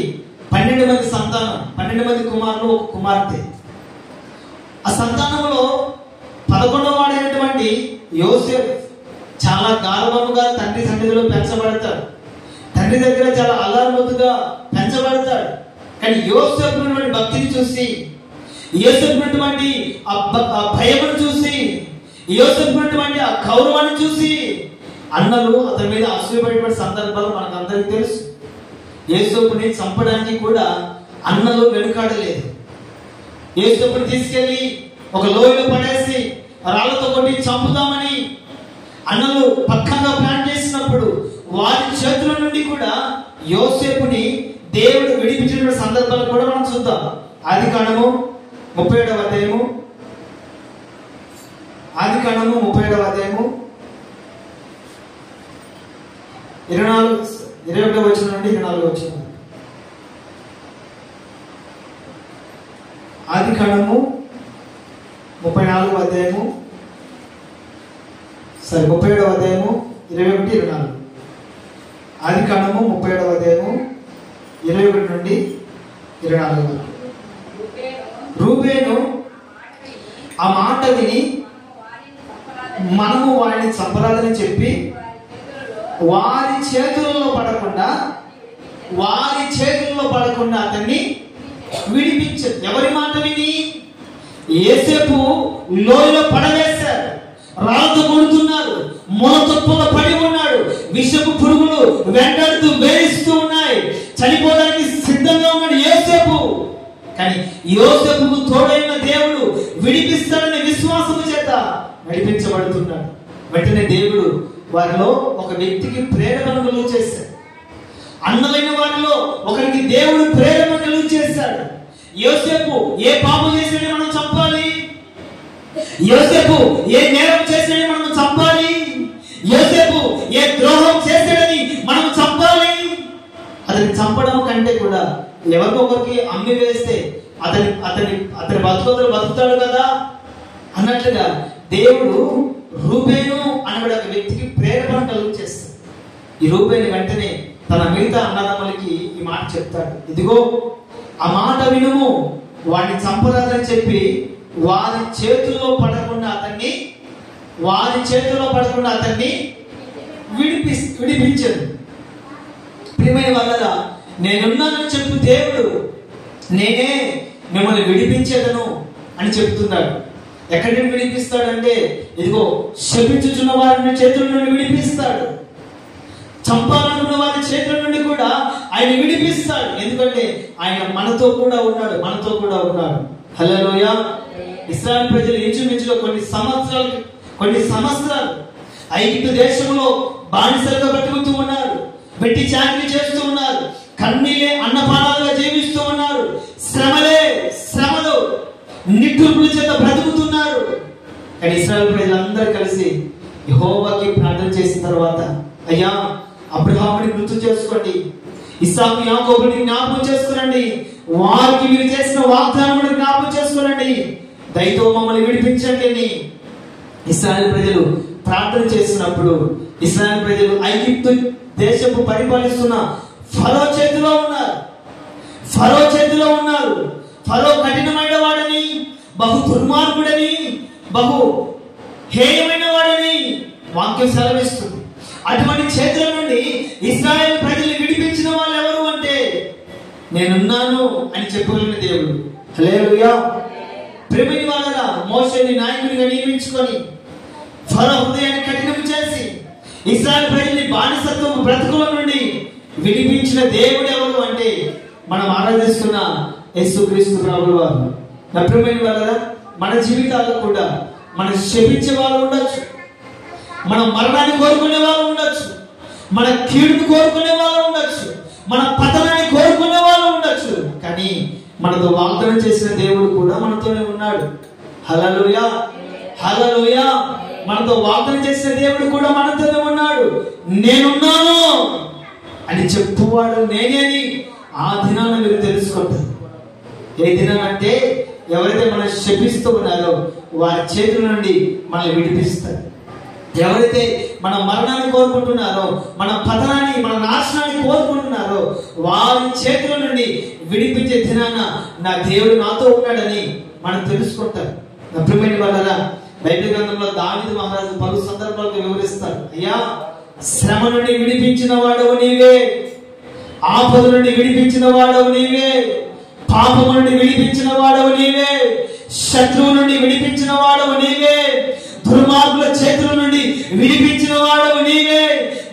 12 మంది సంతానం, 12 మంది కుమారులు, ఒక కుమార్తె. ఆ సంతానంలో 11వ వాడైనటువంటి యోసేపు చాలా గారవముగా తండ్రి సన్నిధిలో పెంచబడతాడు. తండ్రి దగ్గర చాలా అల్లారుముద్దుగా పెంచబడతాడు. కానీ యోసేపు భక్తిని చూసి, యోసేపు ఆ భయమును చూసి, యోసేపు ఆ గౌరవాన్ని చూసి అన్నలు అతని మీద అసూయపడేటువంటి సందర్భాలు మనకు అందరికీ తెలుసు. యోసేపుని చంపడానికి కూడా అన్నలు వెనుకాడలేదు. యోసేపుని తీసుకెళ్లి ఒక లోయలో పడేసి రాళ్లతో కొట్టి చంపుదామని అన్నలు పక్కగా ప్లాన్ చేసినప్పుడు వారి చేతుల నుండి కూడా యోసేపుని దేవుడు విడిపించిన సందర్భాలు కూడా మనం చూద్దాం. ఆదికాండము 37వ అధ్యాయము, ఆదికాండము 37వ అధ్యాయము 21వ వచనం నుండి 24వ వచనం. ఆదికాండము 37వ అధ్యాయము 37వ అధ్యాయము 21, 24. ఆదికాండము 37వ అధ్యాయము 21 నుండి 24 వరకు. రూబేను ఆ మాట విని మనము వారిని చంపరాదని చెప్పి వారి చేతుల్లో పడకుండా అతన్ని విడిపించారు. ఎవరి మాట విని? యోసేపు లోయలో పడవేశారు, రాళ్ళతో కొడుతున్నారు, మొలతొప్పలో పడి ఉన్నాడు, విషపు పురుగులు వెంటాడుతూ వేయిస్తూ ఉన్నాయి, చనిపోవడానికి సిద్ధంగా ఉన్నాడు యోసేపు. కానీ యోసేపుకు తోడైన దేవుడు విడిపిస్తాడనే విశ్వాసము చేత నడిపించబడుతున్నాడు. వెంటనే దేవుడు వారిలో ఒక వ్యక్తికి ప్రేరణ కలుగ చేశాడు. అన్నలైన వారిలో ఒకరికి దేవుడు ప్రేరణ కలుగు చేశాడు. యోసేపు ఏ పాపం చేసినా మనం చంపాలి, యోసేపు ఏ నేరం చేసినా మనం చంపాలి, యోసేపు ఏ ద్రోహం చేశాడని మనం చంపాలి. అతన్ని చంపడం కంటే కూడా ఎవరికొకరికి అమ్మి వేస్తే అతని అతని అతని బతుకుతాడు కదా అన్నట్లుగా దేవుడు రూబేను అనే ఒక వ్యక్తికి ప్రేరణ కలుగు చేస్తాడు. ఈ రూబేను వెంటనే తన మిగతా అన్నదమ్ములకి ఈ మాట చెప్తాడు, ఇదిగో ఆ మాట వినుము, వాడిని చంపరాదని చెప్పి వారి చేతుల్లో పడకుండా అతన్ని విడిపించదు. ప్రియమైన వాళ్ళరా, నేనున్నానని చెప్పు దేవుడు, నేనే మిమ్మల్ని విడిపించేదను అని చెప్తున్నాడు. ఎక్కడి నుండి విడిపిస్తాడంటే, ఇదిగో శపించుచున్న వారిని చేతుల నుండి విడిపిస్తాడు, చంపాలనుకున్న వారి చేతుల నుండి కూడా ఆయన విడిపిస్తాడు. ఎందుకంటే ఆయన మనతో కూడా ఉన్నాడు. హల్లెలూయా. ఇశ్రాయేలు ప్రజలు ఇంచుమించుగా కొన్ని సంవత్సరాలు ఐగుప్తు దేశంలో బానిసలుగా బ్రతుకుతూ ఉన్నారు, వెట్టి చాకిరీ చేస్తూ ఉన్నారు, కన్నీలే అన్నపానాలుగా జీవిస్తూ ఉన్నారు, శ్రమలు నిట్టూర్పుల చేత బ్రతుకుతున్నారు. కానీ ఇశ్రాయేలు ప్రజలందరూ కలిసి యెహోవాకి ప్రార్థన చేసిన తర్వాత, అయ్యా అబ్రహాముని గుర్తు చేసుకోండి, ఇస్సాకు యాకోబుని జ్ఞాపకం చేసుకునండి, వారికి మీరు చేసిన వాగ్దానమును జ్ఞాపకం చేసుకునండి, దయతో మమ్మల్ని విడిపించండి అని ఇశ్రాయేలు ప్రజలు ప్రార్థన చేసినప్పుడు, ఇశ్రాయేలు ప్రజలు ఐగుప్తు దేశపు పరిపాలిస్తున్న ఫరో చేతిలో ఉన్నారు. ఫరో కఠినమైన వాడని, బహు దుర్మార్గుడని, బహు హేయమైన వాడని వాక్యం సెలవిస్తుంది. అటువంటి చేతుల నుండి ఇశ్రాయేలు ప్రజలు విడిపించిన వాళ్ళు ఎవరు అంటే, నేనున్నాను అని చెప్పగలిగిన దేవుడు. హల్లెలూయా. ప్రేమని వాళ్ళగా మోషేని నాయకుడిగా నియమించుకొని ఫరో హృదయాన్ని కఠినం చేసి ఇశ్రాయేలు ప్రజల్ని బానిసత్వం బ్రతుకుల నుండి విడిపించిన దేవుడు ఎవరు అంటే, మనం ఆరాధిస్తున్న యేసుక్రీస్తు ప్రభువు వారు. నా ప్రేమని వాళ్ళగా మన జీవితాల్లో కూడా మనం శపించే వాళ్ళు ఉండొచ్చు, మన మరణాన్ని కోరుకునే వాళ్ళు ఉండొచ్చు, మన కీడును కోరుకునే వాళ్ళు ఉండొచ్చు, మన పతనాన్ని కోరుకునే వాళ్ళు ఉండొచ్చు. కానీ మనతో వాగ్దానం చేసిన దేవుడు కూడా మనతోనే ఉన్నాడు. హల్లెలూయా. మనతో వాగ్దానం చేసిన దేవుడు కూడా మనతోనే ఉన్నాడు. నేనున్నాను అని చెప్పువాడు నేనే అని ఆ దినాన మీరు తెలుసుకుంటారు. ఏ దినం అంటే, ఎవరైతే మనం శపిస్తూ ఉన్నారో వారి చేతుల నుండి మనల్ని విడిపిస్తారు. ఎవరైతే మన మరణాన్ని కోరుకుంటున్నారో, మన పతనాన్ని, మన నాశనాన్ని కోరుకుంటున్నారో వారి చేతుల నుండి విడిపించే దినాన నా దేవుడు నాతో ఉన్నాడని మనం తెలుసుకుంటారు. నా ప్రియమైన వాళ్ళరా, బైబిల్ గ్రంథంలో దావీదు మహారాజు పలు సందర్భాలకు వివరిస్తారు, అయ్యా శ్రమ నుండి విడిపించిన వాడవు నీవే, ఆపద నుండి విడిపించిన వాడవు నీవే, పాపము నుండి విడిపించిన వాడవు నీవే, శత్రువు నుండి విడిపించిన వాడవు నీవే, దుర్మార్గుల చేతుల నుండి విడిపించిన వాడవు నీవే,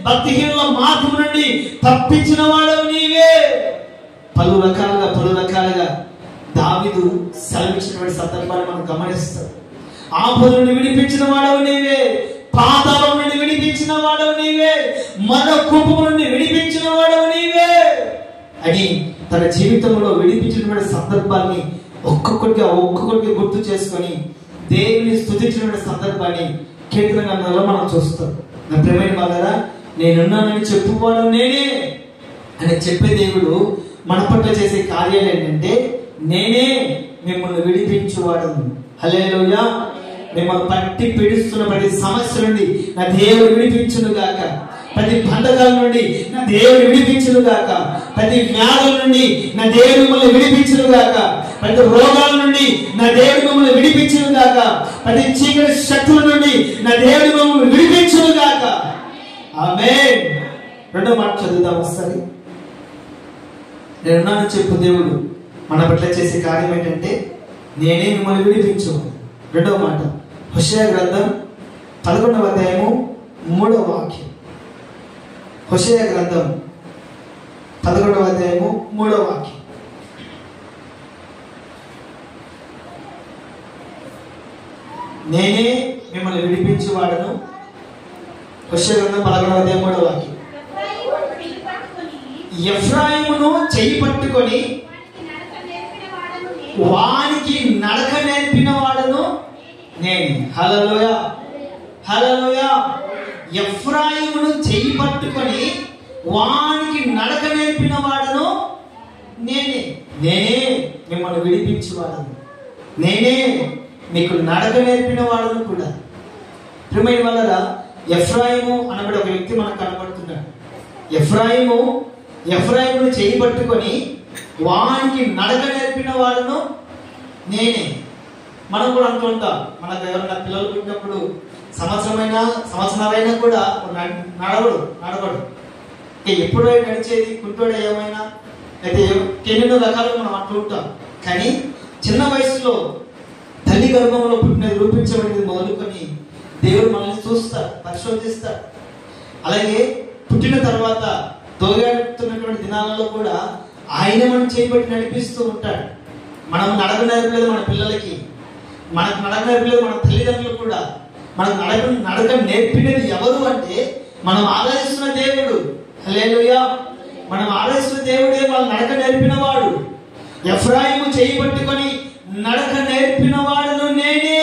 భక్తిహీనుల మార్గం నుండి తప్పించిన వాడవు నీవే. పలు రకాలుగా దావీదు సెలవిచ్చినటువంటి సందర్భాన్ని మనం గమనిస్తాం. ఆపద నుండి విడిపించిన వాడవు నీవే, పాతాళం నుండి విడిపించిన వాడవు నీవే, మరో కూపం నుండి విడిపించిన వాడవు నీవే అని తన జీవితంలో విడిపించినటువంటి సందర్భాన్ని ఒక్కొక్కటిగా గుర్తు చేసుకొని దేవుని స్తుతించిన సందర్భాన్ని కీర్తన గ్రంథంలో మనం చూస్తాం. నా ప్రియమైన వాళ్ళరా, నేనున్నానని చెప్పుకోవడం నేనే అని చెప్పే దేవుడు మన పట్ల చేసే కార్యాలు ఏంటంటే, నేనే మిమ్మల్ని విడిపించువాడను. హల్లెలూయా. మిమ్మల్ని పట్టి పీడిస్తున్న ప్రతి సమస్య నుండి నా దేవుడు విడిపించును గాక, ప్రతి బంధకాల నుండి నా దేవుడు విడిపించును గాక, ప్రతి వ్యాధుల నుండి నా దేవుడు మిమ్మల్ని విడిపించును గాక, ప్రతి రోగాల నుండి నా దేవుడు మిమ్మల్ని విడిపించును గాక, ప్రతి చీకటి శక్తుల నుండి నా దేవుడు మిమ్మల్ని విడిపించును గాక. ఆమేన్. రెండో మాట చదువుతాం ఒకసారి. నేనున్నానని చెప్పు దేవుడు మన పట్ల చేసే కార్యం ఏంటంటే, నేనే మిమ్మల్ని విడిపించు. రెండవ మాట హోషేయ గ్రంథం 11వ అధ్యాయము 3వ వాక్యం. హోషేయ గ్రంథం 11వ అధ్యాయము 3వ వాక్యం. నేనే మిమ్మల్ని విడిపించువాడను. హోషేయ గ్రంథం 11వ అధ్యాయం 3వ వాక్యం. ఎఫ్రాయిమును చెయ్యి పట్టుకొని వానికి నడక నేర్పిన వాడను నేను. హల్లెలూయా, హల్లెలూయా. ఎఫ్రాయిమును చెయ్యి పట్టుకొని వానికి నడక నేర్పిన వాడను నేనే. నేనే మిమ్మల్ని విడిపించేవాడను, నేనే మీకు నడక నేర్పిన వాడను కూడా. ప్రియమైన వాళ్ళరా, ఎఫ్రాయిము అనబడే ఒక వ్యక్తి మనకు కనబడుతున్నాడు. ఎఫ్రాయిమును చేయి పట్టుకొని వానికి నడక నేర్పిన వాడను నేనే. మనం కూడా అంటుంటాం, మనకు ఎవరైనా పిల్లలు పుట్టినప్పుడు సంవత్సరాలైనా కూడా నడవడు. ఎప్పుడో నడిచేది కుంటోడే ఏమైనా అయితే ఎన్నెన్నో రకాలుగా మనం అంటూ ఉంటాం. కానీ చిన్న వయసులో తల్లి గర్భంలో పుట్టినది, రూపించబడినది మొదలుకొని దేవుడు మనల్ని చూస్తాడు, పరిశోధిస్తాడు. అలాగే పుట్టిన తర్వాత తోగాడుతున్నటువంటి దినాలలో కూడా ఆయన మనం చేయబట్టి నడిపిస్తూ ఉంటాడు. మనం నడక నేర్పలేదు మన పిల్లలకి, మనకు నడక నేర్పలేదు మన తల్లిదండ్రులు కూడా. మనకు నడక నేర్పినది ఎవరు అంటే మనం ఆరాధిస్తున్న దేవుడు. హల్లెలూయా. మనం ఆరాధిస్తున్న దేవుడే వాళ్ళు నడక నేర్పిన వాడు. ఎఫ్రాయిము చేయి పట్టుకొని నడక నేర్పిన వాడును నేనే.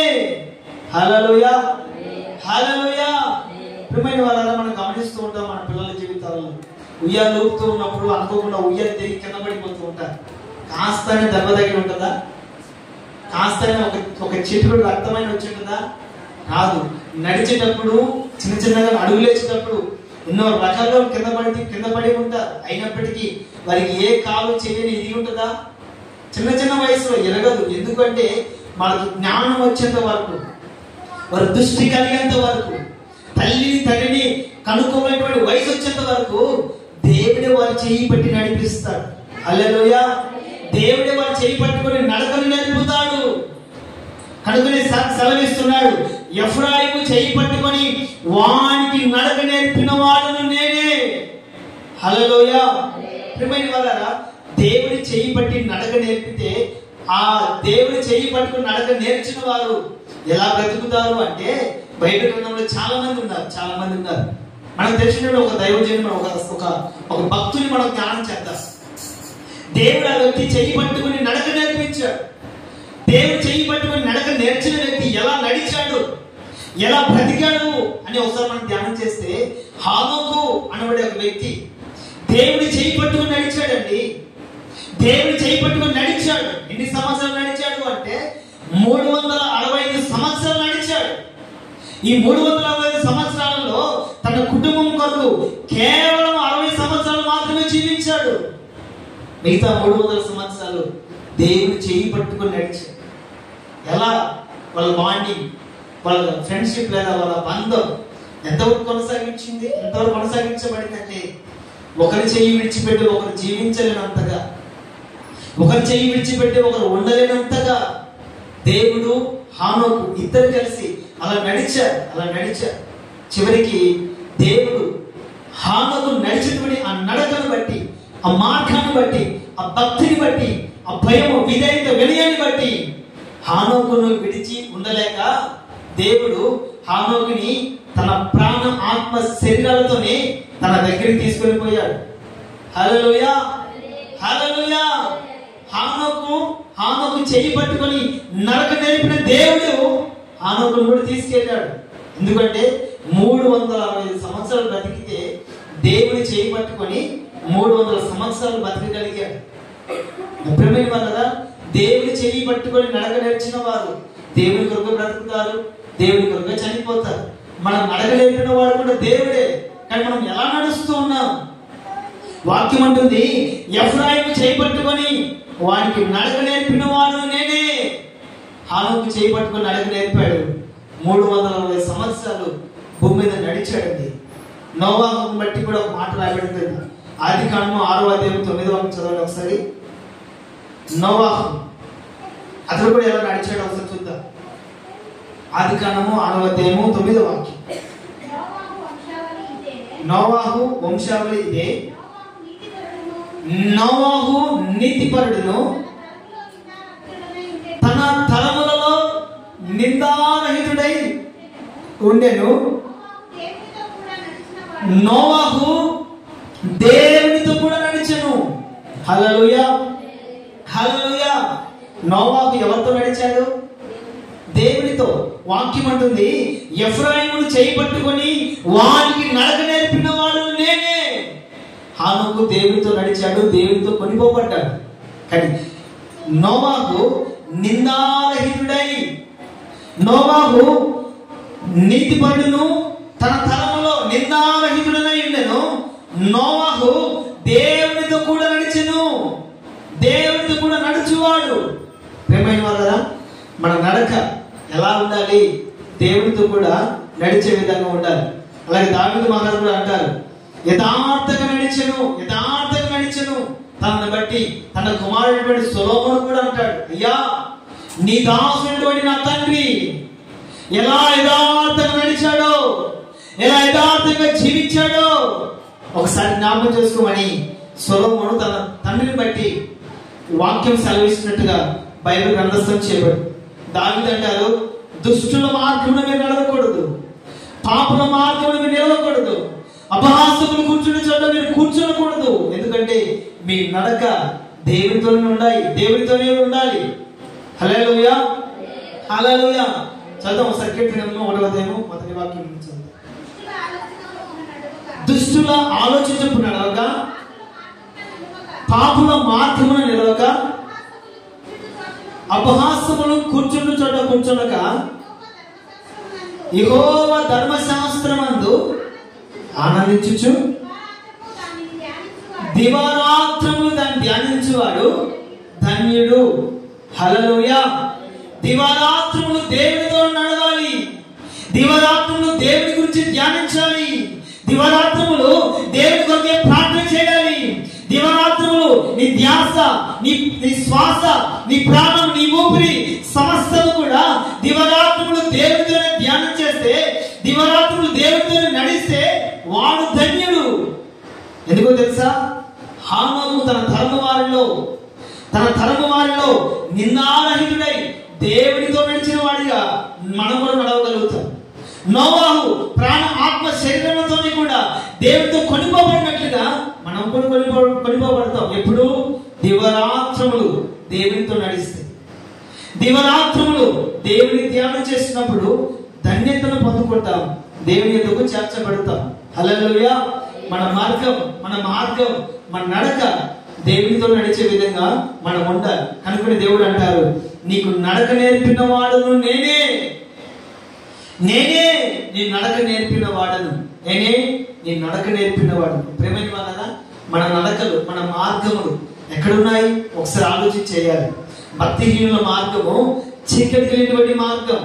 హల్లెలూయా, హల్లెలూయా. ప్రియమైన వాళ్ళని మనం గమనిస్తూ ఉంటాం మన పిల్లల జీవితాల్లో. ఉయ్యాలు ఊపుతూ ఉన్నప్పుడు అనుకోకుండా ఉయ్యాలు తిరిగి కింద పడిపోతూ ఉంటారు. కాస్తనే దెబ్బ తగిలి ఉంటుందా? కాస్తనే ఒక చిటుకుడు రక్తమైన వచ్చి ఉంటుందా? కాదు. నడిచేటప్పుడు చిన్న చిన్నగా అడుగులేసేటప్పుడు ఎన్నో రకాల్లో కింద పడి ఉంటారు. అయినప్పటికీ వారికి ఏ కాలు చేయని ఇది ఉంటుందా? చిన్న చిన్న వయసులో ఎరగదు. ఎందుకంటే వాళ్ళకి జ్ఞానం వచ్చేంత వరకు, వారి దృష్టి కలిగేంత వరకు, తల్లిని తండ్రిని కనుక్కోలేటువంటి వయసు వచ్చేంత వరకు దేవుడే వారి చేయి పట్టి నడిపిస్తాడు. హల్లెలూయా. దేవుడే వారి చేయి పట్టుకొని నడకను నేర్పుతాడు. కనుకనే సెలవిస్తున్నాడు, ఎఫ్రాయిము చేయి పట్టుకొని వానికి నడక నేర్పిన వాడును నేనే. హల్లెలూయా. ప్రియమైన వాళ్ళారా, దేవుడి చేయి పట్టి నడక నేర్పితే ఆ దేవుడి చేయి పట్టుకుని నడక నేర్చిన వారు ఎలా బ్రతుకుతారు అంటే బయట గ్రంథంలో చాలా మంది ఉన్నారు. మనకు తెలిసిన ఒక దైవజనుడు, ఒక భక్తుని మనం జ్ఞానం చేద్దాం. దేవుడు ఆ వ్యక్తి చేయి పట్టుకుని నడక నేర్పించాడు. దేవుడు చేయి పట్టుకుని నడక నేర్చిన వ్యక్తి ఎలా నడిచాడు, ఎలా బ్రతికాడు అని ఒకసారి మనం ధ్యానం చేస్తే, హానోకు అనబడే ఒక వ్యక్తి దేవుడి చేయి పట్టుకుని నడిచాడండి. దేవుడి చేయి పట్టుకుని నడిచాడు. ఎన్ని సంవత్సరాలు నడిచాడు అంటే 365 సంవత్సరాలు నడిచాడు. ఈ 365 సంవత్సరాలలో తన కుటుంబం కొరకు కేవలం 60 సంవత్సరాలు మాత్రమే జీవించాడు. మిగతా 300 సంవత్సరాలు దేవుడు చేయి పట్టుకుని నడిచాడు. ఎలా? వాళ్ళ బాండింగ్, వాళ్ళ ఫ్రెండ్షిప్ లేదా వాళ్ళ బంధం ఎంతవరకు కొనసాగించబడిందంటే ఒకరి చేయి విడిచిపెట్టి ఒకరు జీవించలేనంతగా, ఒకరి చేయి విడిచిపెట్టి ఒకరు ఉండలేనంతగా దేవుడు హానోకు ఇద్దరు కలిసి అలా నడిచారు. చివరికి దేవుడు హానోకు నడిచినటువంటి ఆ నడకను బట్టి, ఆ మార్గాన్ని బట్టి, ఆ భక్తిని బట్టి, ఆ భయము విధేయత వినయాన్ని బట్టి హానోకును విడిచి ఉండలేక దేవుడు హానోకుని తన ప్రాణ ఆత్మ శరీరాలతోనే తన దగ్గరికి తీసుకొని పోయాడు. హల్లెలూయా, హల్లెలూయా. హానోకు చెయ్యి పట్టుకొని నడక నేర్పిన దేవుడు హానోకును కూడా తీసుకెళ్ళాడు. ఎందుకంటే 365 సంవత్సరాలు బతికితే దేవుని చేయి పట్టుకొని 300 సంవత్సరాలు బతకగలిగాడు. ప్రియమైన వాళ్ళరా, దేవుని చేయి పట్టుకొని నడక నేర్చిన వారు దేవుని కొరకు బ్రతుకుతారు, దేవుని కొరకు చనిపోతారు. మనం నడక నేర్పిన వాడు కూడా దేవుడే. కానీ మనం ఎలా నడుస్తూ ఉన్నాం? వాక్యం అంటుంది, ఎఫ్రాయిము చేయి పట్టుకొని వానికి నడక నేర్పిన వాడు నేనే. హానోకు చేయి పట్టుకొని నడక నేర్పాడు. 360 సంవత్సరాలు భూమి మీద నడిచాడండి. నోవాహును బట్టి కూడా ఒక మాట రాయబడింది. ఆదికాండము 6వ అధ్యాయం 9వ వాక్యం చదవండి ఒకసారి. నోవాహు అతడు కూడా ఎలా నడిచాడో ఒకసారి చూద్దాం. ఆదికాండము 6వ అధ్యాయము 9వ వాక్యం. నోవాహు వంశావళి ఇదే. నోవాహు నీతిపరుడును, తన తరములలో నిందారహితుడై ఉండెను. నోవాహు దేవునితో కూడా నడిచెను. హల్లెలూయా, హల్లెలూయా. నోవాహు ఎవరితో నడిచాడు? దేవునితో. వాక్యం అంటుంది, ఎఫ్రాయిమును చేయి పట్టుకొని వానికి నడక నేర్పిన వాడు నేనే. హానోకు దేవునితో నడిచాడు, దేవునితో కొనిపోబడ్డాడు. కానీ నోవాహు నిందారహితుడై, నోవాహు నీతిపరుడును, తన తరములో నిందారహితుడనై ఉండెను. నోవాహు దేవునితో కూడా నడిచెను, దేవునితో కూడా నడుచువాడు. ప్రేమైన వాళ్ళరా, మన నడక ఎలా ఉండాలి? దేవునితో కూడా నడిచే విధంగా ఉండాలి. అలాగే దావీదు మహారాజు కూడా అంటారు, యథార్థంగా నడిచెను, యథార్థంగా నడిచెను. తనను బట్టి తన కుమారుడు సొలొమోను కూడా అంటాడు, అయ్యా నీ దాసుడైనటువంటి నా తండ్రి ఎలా యథార్థంగా నడిచాడో, ఎలా యథార్థంగా జీవించాడో ఒకసారి జ్ఞాపకం చేసుకోమని సొలొమోను తన తండ్రిని బట్టి వాక్యం సెలవిస్తున్నట్టుగా బైబిల్ గ్రంథస్థం చేయబడు. దావీదు అంటారు, దుష్టుల మార్గంలో మీరు నడవకూడదు, పాపుల మార్గంలో మీరు నిలవకూడదు, అపహాసకులు కూర్చునే చోట మీరు కూర్చోకూడదు. ఎందుకంటే మీ నడక దేవునితోనే ఉండాలి, దేవునితోనే ఉండాలి. హల్లెలూయా, హల్లెలూయా. చదువు ఒకసారి కీర్తనలో 1వ మొదటి వాక్యం చదువు. దుష్టుల ఆలోచించు నడవక, పాపుల మార్గమున నిలవక, అపహాసములు కూర్చుండు చోట కూర్చుండక, యెహోవా ధర్మశాస్త్రమందు ఆనందించుచు దివారాత్రములు దాన్ని ధ్యానించువాడు ధన్యుడు. హల్లెలూయా. దివారాత్రములు దేవునితో నడవాలి, దివారాత్రములు దేవుని గురించి ధ్యానించాలి, దివారాత్రములు దేవుని కొరకే ప్రార్థన చేయాలి. దివారాత్రములు నీ ధ్యాస, నీ శ్వాస, నీ ప్రాణం, నీ ఊపిరి సమస్తము కూడా దివారాత్రములు దేవునితోనే ధ్యానం చేస్తే, దివారాత్రములు దేవునితోనే నడిస్తే వాడు ధన్యుడు. ఎందుకో తెలుసా? హానోకు తన తరము వారిలో నిందారహితుడై దేవునితో నడిచిన వాడిగా మనం కూడా నడవగలుగుతాం. నోవాహు ప్రాణ ఆత్మ శరీరంతో కూడా దేవునితో కొనిపోబడినట్లుగా మనం కూడా కొనిపోబడతాం. ఎప్పుడు? దివరాత్రములు దేవునితో నడిస్తే, దివరాత్రములు దేవుని ధ్యానం చేసినప్పుడు ధన్యతను పొందుకుంటాం, దేవుని ఎదుగు చేర్చబడతాం. హల్లెలూయా. మన మార్గం మన నడక దేవునితో నడిచే విధంగా మనం ఉండాలి. కనుకొని దేవుడు అంటారు, నీకు నడక నేర్పిన వాడును నేనే, నీ నడక నేర్పిన వాడను, నీ నడక నేర్పిన వాడను. ప్రేమైన వాళ్ళ మన నడకలు, మన మార్గములు ఎక్కడున్నాయి? ఒకసారి ఆలోచన చేయాలి. భక్తిహీనుల మార్గము చీకటి కలిగినటువంటి మార్గం,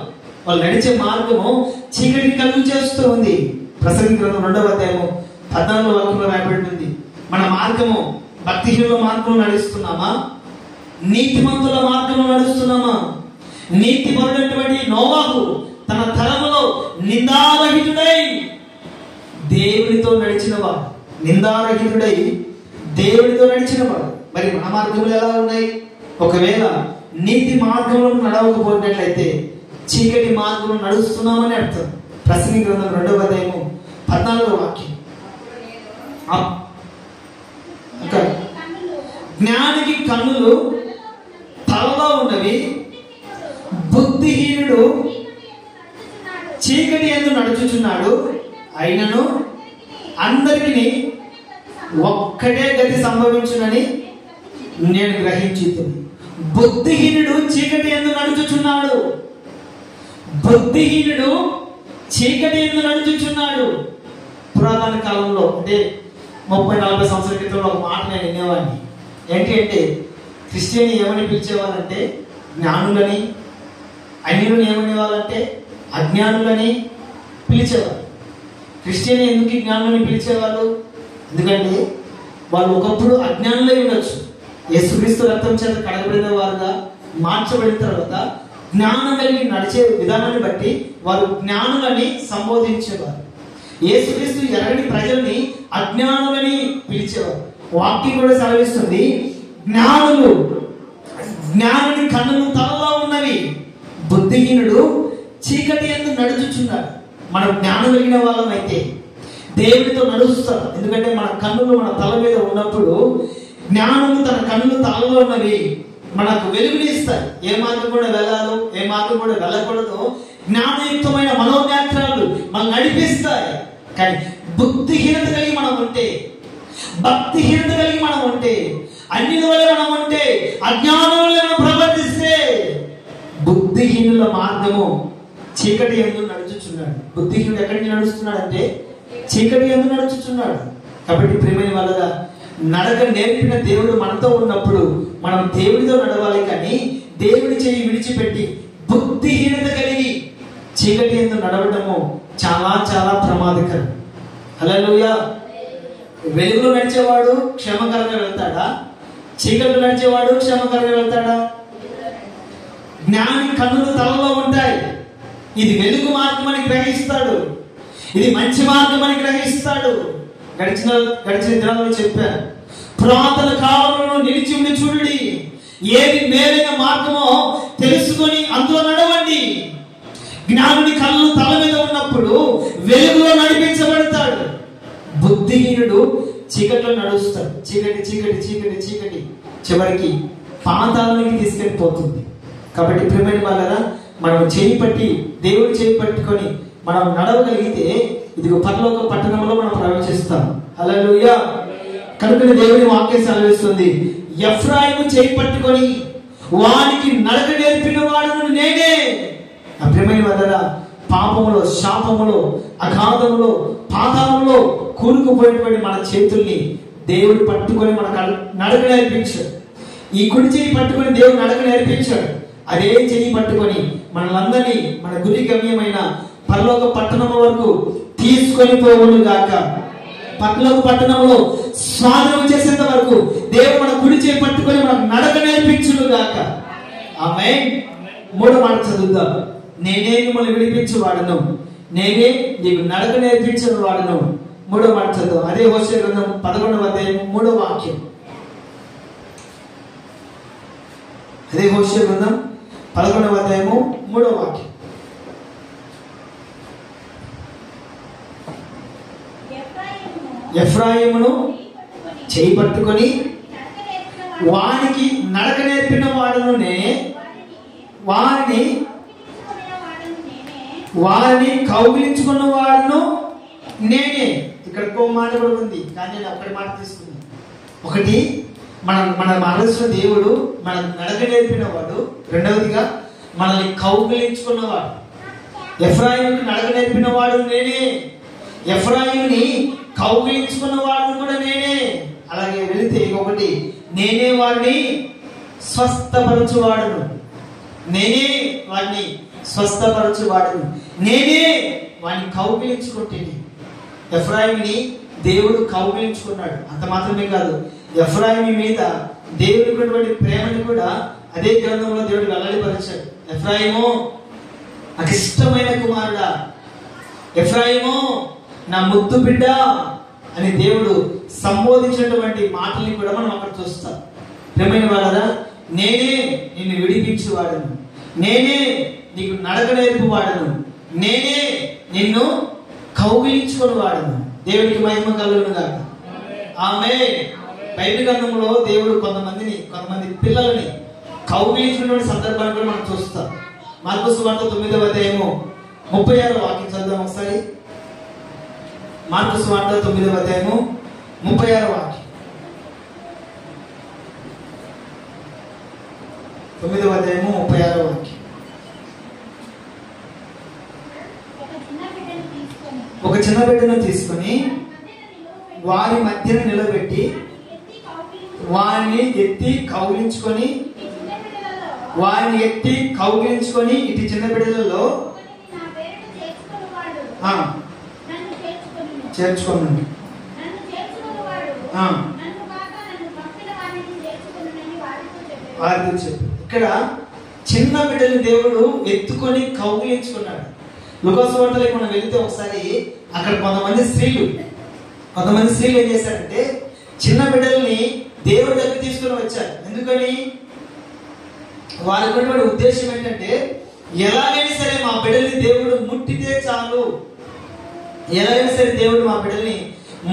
వాళ్ళు నడిచే మార్గము చీకటిని కలుగు చేస్తూ ఉంది. ప్రసంగి గ్రంథం 2వ రాయబడింది. మన మార్గము భక్తిహీనుల మార్గంలో నడుస్తున్నామా? నీతిమంతుల మార్గంలో నడుస్తున్నామా? నీతిపరుడైనటువంటి నోవాహు తన తరములో నిందారహితుడై దేవునితో నడిచినవాడు, నిందారహితుడై దేవునితో నడిచినవాడు. మరి మన మార్గములు ఎలా ఉన్నాయి? ఒకవేళ నీతి మార్గంలో నడవకపోయినట్లయితే చీకటి మార్గంలో నడుస్తున్నామని అర్థం. ప్రసంగి గ్రంథం 2వ వాక్యం. జ్ఞానికి కన్నులు తలలో ఉన్నవి, బుద్ధిహీనుడు చీకటి యందు నడుచుచున్నాడు, అయినను అందరికీ ఒక్కటే గతి సంభవించునని నేను గ్రహించుతున్నా. బుద్ధిహీనుడు చీకటి యందు నడుచుచున్నాడు, బుద్ధిహీనుడు చీకటి యందు నడుచుచున్నాడు. పురాతన కాలంలో అంటే 30-40 సంవత్సరాల క్రితంలో ఒక మాట నేను వినేవాడిని. ఏంటి అంటే, క్రిస్టియన్ ఏమని పిలిచేవాళ్ళంటే జ్ఞానులని, అన్యులను ఏమనేవాళ్ళంటే అజ్ఞానులని పిలిచేవారు. క్రిస్టియన్ ఎందుకు జ్ఞానులని పిలిచేవాళ్ళు? ఎందుకంటే వాళ్ళు ఒకప్పుడు అజ్ఞానులై ఉండొచ్చు, యేసుక్రీస్తు రక్తం చేత కడగబడిన వారుగా మార్చబడిన తర్వాత జ్ఞానం కలిగి నడిచే విధానాన్ని బట్టి వారు జ్ఞానులని సంబోధించేవారు. యేసుక్రీస్తు ఎరగని ప్రజల్ని అజ్ఞానులని పిలిచేవారు. వాక్యం కూడా సెలవిస్తుంది, జ్ఞానుని కన్నులు తలలో ఉన్నవి, బుద్ధిహీనుడు చీకటి యందు నడుచుచున్నాడు. మనం జ్ఞానం కలిగిన వాళ్ళం అయితే, దేవుడితో నడుస్తారు. ఎందుకంటే మన కన్నులు మన తల మీద ఉన్నప్పుడు జ్ఞానము తన కన్నులు తలలో ఉన్నవి మనకు వెలుగునిస్తాయి. ఏ మార్గం కూడా వెళ్ళాలో, ఏ మార్గం కూడా వెళ్ళకూడదు, జ్ఞానయుక్తమైన మనోనేత్రాలు మనం నడిపిస్తాయి. కానీ బుద్ధిహీనత కలిగి మనం ఉంటే, భక్తిహీనత కలిగి మనం ఉంటే, అన్నిల వల్ల మనం ఉంటే, అజ్ఞానం వల్ల మనం ప్రవర్తిస్తే, బుద్ధిహీనుల మార్గము చీకటి యందు నడుచుచున్నాడు. బుద్ధిహీనుడు ఎక్కడి నుంచి నడుస్తున్నాడు అంటే చీకటి యందు నడుచుచున్నాడు. కాబట్టి ప్రియమైన వాళ్ళగా నడక నేర్పిన దేవుడు మనతో ఉన్నప్పుడు మనం దేవుడితో నడవాలి. కానీ దేవుడి చేయి విడిచిపెట్టి బుద్ధిహీనత కలిగి చీకటి యందు నడవడము చాలా చాలా ప్రమాదకరం. హల్లెలూయా. వెలుగులో నడిచేవాడు క్షేమకరంగా వెళ్తాడా? చీకటిలో నడిచేవాడు క్షేమకరంగా వెళ్తాడా? జ్ఞాని కన్నులు తలలో ఉంటాయి. ఇది వెలుగు మార్గం అని గ్రహిస్తాడు, ఇది మంచి మార్గం అని గ్రహిస్తాడు. గడిచిన దినాల్లో చెప్పారు, పురాతన కాలంలో నిలిచి ఉండి చూడండి, ఏది మేలైన మార్గమో తెలుసుకొని అందులో నడవండి. జ్ఞానుని కళ్ళు తల మీద ఉన్నప్పుడు వెలుగులో నడిపించబడతాడు. బుద్ధిహీనుడు చీకటిలో నడుస్తాడు. చీకటి చీకటి చీకటి చీకటి చివరికి పాతాళానికి తీసుకెళ్ళిపోతుంది. కాబట్టి ప్రియమైన వాళ్ళరా, మనం చేయి పట్టి, దేవుడు చేయి పట్టుకొని మనం నడవగలిగితే ఇదిగో పరలోక పట్టణంలో మనం ప్రవేశిస్తాం. హల్లెలూయా. కనుక దేవుని వాక్యం సెలవిస్తుంది, ఎఫ్రాయిము చేయి పట్టుకొని వానికి నడక నేర్పిన వాడును నేనే. ప్రియమైన వాళ్ళరా, పాపములో, శాపములో, అగాధములో, పాతాళంలో కూరుకుపోయినటువంటి మన చేతుల్ని దేవుడు పట్టుకొని మనకు నడక నేర్పించాడు. ఈ కుడి చేయి పట్టుకొని దేవుడు నడక నేర్పించాడు. అదే చెయ్యి పట్టుకొని మనలందరినీ మన గురి గమ్యమైన పరలోక పట్టణం వరకు తీసుకొని పోవును గాక. పరలోక పట్టణంలో స్వాధీనం చేసేంత వరకు దేవుడు మన కుడి చేయి పట్టుకొని మనకు నడక నేర్పించును గాక. ఆమేన్. మూడో మాట చదువుదాం. నేనే మిమ్మల్ని విడిపించు వాడను, నేనే నీకు నడక నేర్పించిన వాడను. మూడో మాట చదువు. అదే హోషేయ గ్రంథం 11వ అధ్యాయం 3వ వాక్యం. అదే హోషేయ గ్రంథం 11వ అధ్యాయము 3వ వాక్యం. ఎఫ్రాయిమును చేయి పట్టుకొని వానికి నడక నేర్పిన వాడును నేనే, వారిని కౌగిలించుకున్న వాడును నేనే. ఇక్కడ ఇంకో మాట కూడా ఉంది, కానీ నేను ఒక్కటి మాట తీసుకున్నాను. ఒకటి, మన మనసులో దేవుడు మన నడక నేర్పిన వాడు. రెండవదిగా మనల్ని కౌగిలించుకున్నవాడు. ఎఫ్రాయిముకి నడక నేర్పిన వాడు నేనే, ఎఫ్రాయిముని కౌగిలించుకున్న వాడు కూడా నేనే. అలాగే వెళితే ఇంకొకటి, నేనే వాడిని స్వస్థపరచువాడును, నేనే వాడిని స్వస్థపరచువాడును, నేనే వాడిని కౌగిలించుకుంటేనే. ఎఫ్రాయిముని దేవుడు కౌగిలించుకున్నాడు. అంత మాత్రమే కాదు, ఎఫ్రాయిము మీద దేవుడికి ప్రేమని కూడా అదే గ్రంథంలో దేవుడు వెల్లడిపరిచాడు. ఎఫ్రాయిము నాకు ఇష్టమైన కుమారుడా, ఎఫ్రాయిము నా ముద్దు బిడ్డ అని దేవుడు సంబోధించినటువంటి మాటల్ని కూడా మనం అక్కడ చూస్తాం. ప్రియమైన వాళ్ళరా, నేనే నిన్ను విడిపించువాడను, నేనే నీకు నడక నేర్పువాడను, నేనే నిన్ను కౌగిలించుకొని వాడను. దేవుడికి మహిమ కలుగును గాక. ఆమేన్. బైబిల్ గ్రంథంలో దేవుడు కొంతమంది పిల్లల్ని కౌగిలించినటువంటి సందర్భాన్ని కూడా మనం చూస్తాం. మార్కు సువార్త 9వ అధ్యాయము 36వ వాక్యం చదువుదాం ఒకసారి. మార్కు సువార్త 9వ అధ్యాయము 36వ వాక్యం. 9వ అధ్యాయము 36వ వాక్యం. ఒక చిన్న బిడ్డను తీసుకొని వారి మధ్యన నిలబెట్టి వారిని ఎత్తి కౌగిలించుకొని ఇటు చిన్న బిడ్డలలో చేర్చుకోండి. వారితో చెప్పు. ఇక్కడ చిన్న బిడ్డలు దేవుడు ఎత్తుకొని కౌగిలించుకున్నాడు. లూకాసు వార్తలోకి మనం వెళితే ఒకసారి అక్కడ కొంతమంది స్త్రీలు ఏం చేశారంటే చిన్న బిడ్డల్ని దేవుడి దగ్గర తీసుకుని వచ్చారు. ఎందుకని? వారికి ఉన్నటువంటి ఉద్దేశం ఏంటంటే, ఎలాగైనా సరే మా బిడ్డల్ని దేవుడు ముట్టితే చాలు, ఎలాగైనా సరే దేవుడు మా బిడ్డల్ని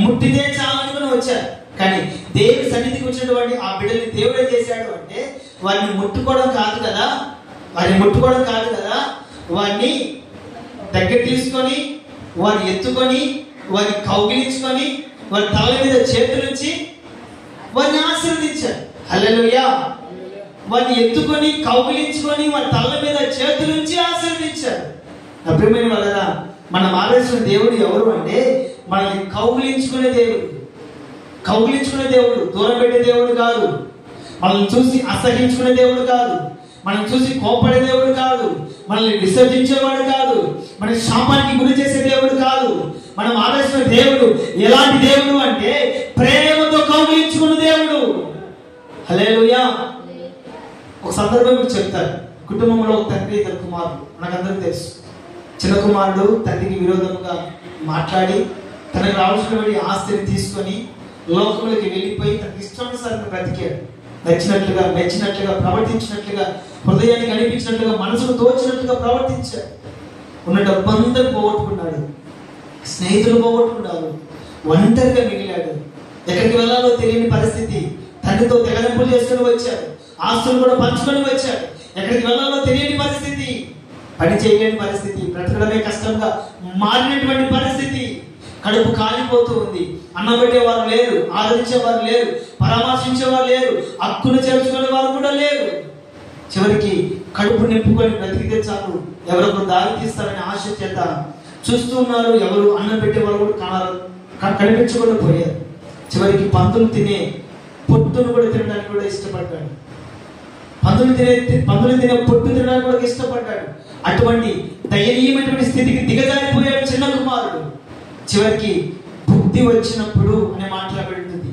ముట్టితే చాలని వచ్చారు. కానీ దేవుడి సన్నిధికి వచ్చినటువంటి ఆ బిడ్డల్ని దేవుడు ఏం చేశాడు అంటే వారిని ముట్టుకోవడం కాదు కదా, వారిని దగ్గర తీసుకొని, వారిని ఎత్తుకొని, వారిని కౌగిలించుకొని, వారి తల మీద చేతులుంచి వారిని ఆశీర్వదించాడు. హల్లెలూయా. వారిని ఎత్తుకొని, కౌగిలించుకొని, వారి తల మీద చేతులుంచి ఆశీర్వదించాడు. ప్రియమైన వాళ్ళరా, మనం ఆలోచించిన దేవుడు ఎవరు అంటే మనల్ని కౌగిలించుకునే దేవుడు, దూరం పెట్టే దేవుడు కాదు. మనల్ని చూసి అసహించుకునే దేవుడు కాదు, మనం చూసి కోపడే దేవుడు కాదు, మనల్ని విసర్జించేవాడు కాదు, మన శాపానికి గురి చేసే దేవుడు కాదు. మనం ఆలోచించిన దేవుడు ఎలాంటి దేవుడు అంటే ప్రేమతో కౌగిలించుకున్న దేవుడు. హల్లెలూయా. ఒక సందర్భం మీకు చెప్తారు. కుటుంబంలో ఒక తండ్రి, ఇద్దరు కుమారుడు. మనకందరికీ తెలుసు. చిన్న కుమారుడు తండ్రికి విరోధంగా మాట్లాడి తనకు రావాల్సినటువంటి ఆస్తిని తీసుకొని లోకంలోకి వెళ్ళిపోయి తనకి ఇష్టానుసారంగా బ్రతికాడు. నచ్చినట్లుగా, మెచ్చినట్లుగా, ప్రవర్తించినట్లుగా, హృదయానికి అనిపించినట్లుగా, మనసుకు తోచినట్లుగా ప్రవర్తించాడు. ఉన్న డబ్బందరూ పోగొట్టుకున్నాడు, స్నేహితులు పోగొట్టుకున్నాడు, ఒంటరిగా మిగిలాడు. ఎక్కడికి వెళ్ళాలో తెలియని పరిస్థితి. తండ్రితో తెగలింపులు చేసుకుని వచ్చాడు, ఆస్తులు కూడా పంచుకొని వచ్చాడు. ఎక్కడికి వెళ్ళాలో తెలియని పరిస్థితి, పని చేయలేని పరిస్థితి, బ్రతకడమే కష్టంగా మారినటువంటి పరిస్థితి. కడుపు కాలిపోతూ ఉంది. అన్నం పెట్టేవారు లేరు, ఆదరించేవారు లేరు, పరామర్శించేవారు లేరు, హక్కును చేర్చుకునే వారు కూడా లేరు. చివరికి కడుపు నింపుకొని బ్రతికితే చాలు, ఎవరొకరు దారి తీస్తారని ఆశ చేత చూస్తూ ఉన్నారు. ఎవరు అన్నం పెట్టేవారు కూడా కనిపించకుండా పోయారు. చివరికి పందులు తినే పొట్టును కూడా తినడానికి కూడా ఇష్టపడ్డాడు. పందులు తినే పొట్టు తినడానికి కూడా ఇష్టపడ్డాడు. అటువంటి దయనీయమైనటువంటి స్థితికి దిగజారిపోయాడు చిన్న కుమారుడు. చివరికి బుద్ధి వచ్చినప్పుడు అనే మాట్లాడుతుంది.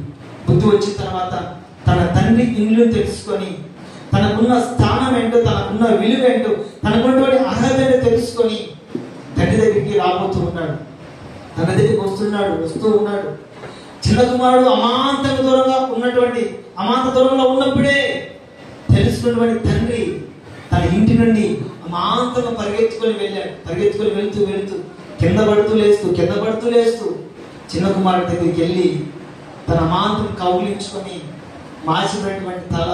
బుద్ధి వచ్చిన తర్వాత తన తండ్రి ఇల్లు తెలుసుకొని, తనకున్న స్థానం ఏంటో, తనకున్న విలువ ఏంటో, తనకున్నటువంటి అర్హత ఏంటో తెలుసుకొని తండ్రి దగ్గరికి రాబోతూ ఉన్నాడు. తన దగ్గరికి వస్తూ ఉన్నాడు. చిన్న కుమారుడు అమాంత దూరంలో ఉన్నప్పుడే తెలుసుకున్నటువంటి తండ్రి తన ఇంటి నుండి అమాంతంగా పరిగెత్తుకొని వెళ్ళాడు. పరిగెత్తుకొని వెళ్తూ కింద పడుతూ లేస్తూ చిన్న కుమారుడి దగ్గరికి వెళ్ళి తన అమాంతం కౌగిలించుకొని, మాసిపోయినటువంటి తల,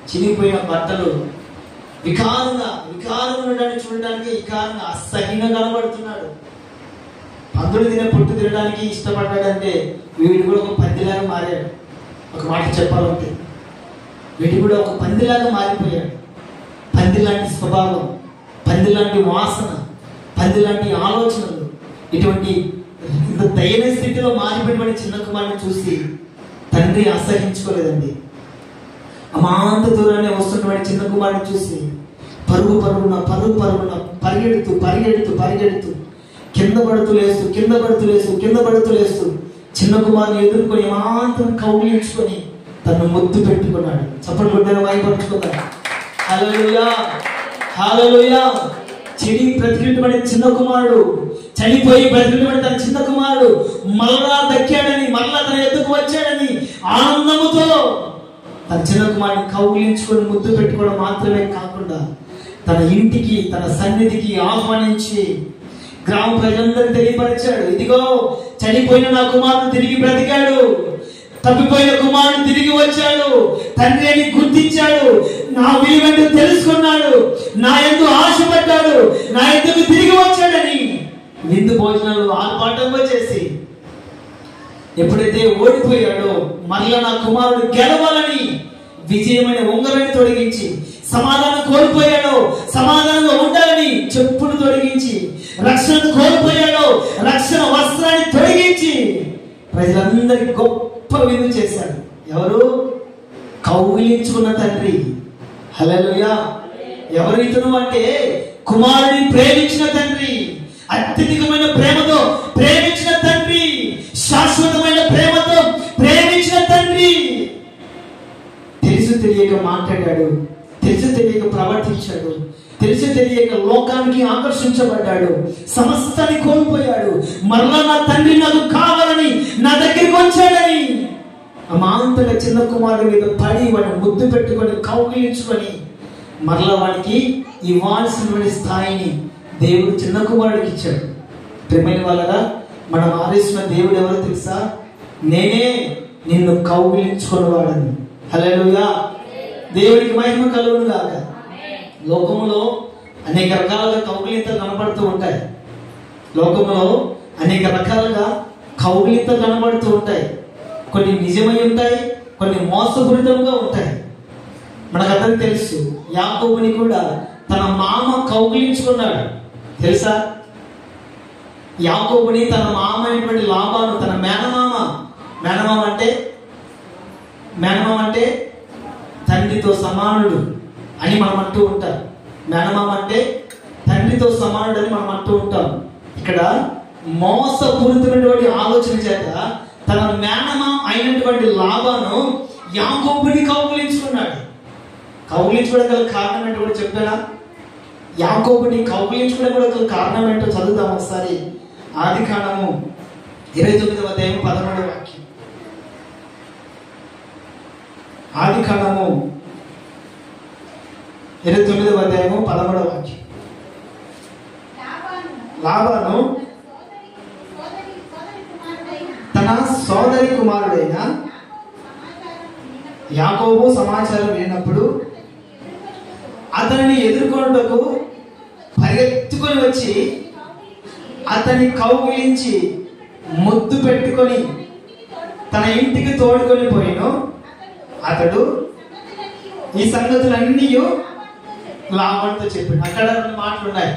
చినిగిపోయిన బట్టలు, వికారంగా ఉండడానికి చూడడానికి వికారంగా అసహ్యంగా కనబడుతున్నాడు. పందులు తినే పొట్టు తినడానికి ఇష్టపడ్డాడంటే వీడు కూడా ఒక పందిలాగా మారాడు. ఒక మాట చెప్పాలంటే వీడు కూడా ఒక పందిలాగా మారిపోయాడు. పందిలాంటి స్వభావం, పందిలాంటి వాసన, పందిలాంటి ఆలోచనలు, ఇటువంటి ఇంత దయనీయ స్థితిలో మారిపోయినటువంటి చిన్న కుమారుని చూసి తండ్రి అసహించుకోలేదండి. అమాంత దూరాన్ని వస్తున్నటువంటి చిన్న కుమారుని చూసి పరుగున పరిగెడుతూ కింద పడుతూ లేస్తూ చిన్న కుమారుని ఎదుర్కొని అమాంతం కౌగిలించుకొని తను ముద్దు పెట్టుకున్నాడు. చప్పట్లు కొట్టిన వాయిపరుచుకున్నాడు. హల్లెలూయా, హల్లెలూయా. చెడి బ్రతికినటువంటి చిన్న కుమారుడు, చనిపోయి బ్రతికినటువంటి తన చిన్న కుమారుడు మరలా దక్కాడని, మరలా తన ఎద్దుకు వచ్చాడని ఆనందముతో తన చిన్న కుమారుడిని కౌగిలించుకొని ముద్దు పెట్టుకోవడం మాత్రమే కాకుండా తన ఇంటికి, తన సన్నిధికి ఆహ్వానించి గ్రామ ప్రజలందరూ తెలియపరిచాడు. ఇదిగో చనిపోయిన నా కుమారుడు తిరిగి బ్రతికాడు, తప్పిపోయిన కుమారుడు తిరిగి వచ్చాడు, తండ్రి అని గుర్తించాడు, నా విలువను తెలుసుకున్నాడు, నా యందు ఆశపడ్డాడు, నా యందుకు తిరిగి వచ్చాడని విందు భోజనాలు ఆర్భాటంగా చేసి ఎప్పుడైతే ఓడిపోయాడో మరలా నా కుమారుడు గెలవాలని విజయమైన ఉంగరాన్ని తొలగించి, సమాధానం కోల్పోయాడో సమాధానంగా ఉండాలని చెప్పును తొలగించి, రక్షణ కోల్పోయాడో రక్షణ వస్త్రాన్ని తొలగించి ప్రజలందరికీ గొప్ప విందు చేశాడు. ఎవరు? కౌగిలించుకున్న తండ్రి. హల్లెలూయా. ఎవరు ఇతను అంటే కుమారుడిని ప్రేమించిన తండ్రి, అత్యధికమైన ప్రేమతో ప్రేమించిన తండ్రి, శాశ్వతమైన ప్రేమతో ప్రేమించిన తండ్రి. తెలుసు తెలియక మాట్లాడాడు, తెలుసు తెలియక ప్రవర్తించాడు, తెలిసి తెలియక లోకానికి ఆకర్షించబడ్డాడు, సమస్తాన్ని కోల్పోయాడు. మరలా నా తండ్రి నాకు కావాలని నా దగ్గరికి వచ్చాడని అమాంతగా చిన్న కుమారుడి మీద పడి వాడిని ముద్దు పెట్టుకొని కౌగిలించుకొని మరలా వాడికి ఇవ్వాల్సినటువంటి స్థాయిని దేవుడు చిన్న కుమారుడికి ఇచ్చాడు. ప్రియమైన వాళ్ళగా మనం ఆరాధిస్తున్న దేవుడు ఎవరో తెలుసా? నేనే నిన్ను కౌగిలించుకునేవాడని. హల్లెలూయా. దేవుడికి మహిమ కలుగును గాక. లోకములో అనేక రకాలుగా కౌగిలింతలు కనబడుతూ ఉంటాయి. లోకంలో అనేక రకాలుగా కౌగిలింతలు కనబడుతూ ఉంటాయి. కొన్ని నిజమై ఉంటాయి, కొన్ని మోసపూరితంగా ఉంటాయి. మనకందరికి తెలుసు, యాకోబుని కూడా తన మామ కౌగిలించుకున్నాడు. తెలుసా? యాకోబుని తన మామ అయినటువంటి లాబాను, తన మేనమామ అంటే తండ్రితో సమానుడు అని మనం అంటూ ఉంటాం. మేనమామ అంటే తండ్రితో సమానుడు అని మనం అంటూ ఉంటాం. ఇక్కడ మోసపూరితమైనటువంటి ఆలోచన చేత తన మేనమామ అయినటువంటి లాబాను యాకోబుని కౌగిలించుకున్నాడు. కౌగిలించుకోవడం గల కారణం ఏంటో కూడా చెప్పారా? యాకోబుని కౌగిలించుకోవడం కూడా గల కారణం ఏంటో చదువుతాం ఒకసారి. ఆదికాండము 29వ అధ్యాయం 13వ వాక్యం. ఆదికాండము 29వ అధ్యాయము 13వ వాక్యం. లాబాను తన సోదరి కుమారుడైన యాకోబు సమాచారం విన్నప్పుడు అతనిని ఎదుర్కొనుటకు పరిగెత్తుకొని వచ్చి అతని కౌగిలించి ముద్దు పెట్టుకొని తన ఇంటికి తోడుకొని పోయిను. అతడు ఈ సంగతులన్నీ లాబానుతో చెప్పాడు. అక్కడ మాటలు ఉన్నాయి.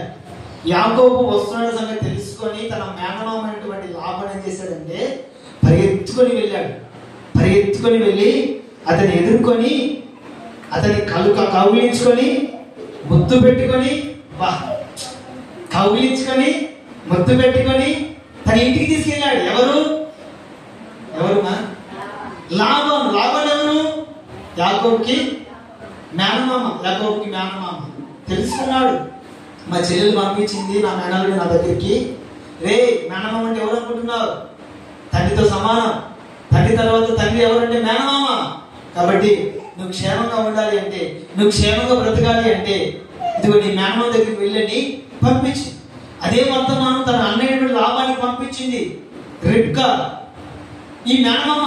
యాకోబు వస్తున్న సంగతి తెలుసుకొని తన మేనమామైనటువంటి లాబాను ఏం చేశాడంటే పరిగెత్తుకొని వెళ్ళి అతన్ని ఎదుర్కొని అతని కౌగిలించుకొని ముద్దు పెట్టుకొని ముద్దు పెట్టుకొని తన ఇంటికి తీసుకెళ్ళాడు. ఎవరు లాబాను ఎవరు? యాకోబుకి మేనమామ. తెలుసుకున్నాడు. మా చెల్లెలు పంపించింది నా మేనల్లుడు నా దగ్గరికి. రే, మేనమామ అంటే ఎవరు అనుకుంటున్నావు? తండ్రితో సమానం. తండ్రి తర్వాత తండ్రి ఎవరంటే మేనమామ. కాబట్టి నువ్వు క్షేమంగా ఉండాలి అంటే, నువ్వు క్షేమంగా బ్రతకాలి అంటే ఇదిగో నీ మేనమామ దగ్గరికి వెళ్ళని పంపించి, అదే వర్తమానం తన అన్నయ్య లాబానికి పంపించింది రిబ్కా. ఈ మేనమామ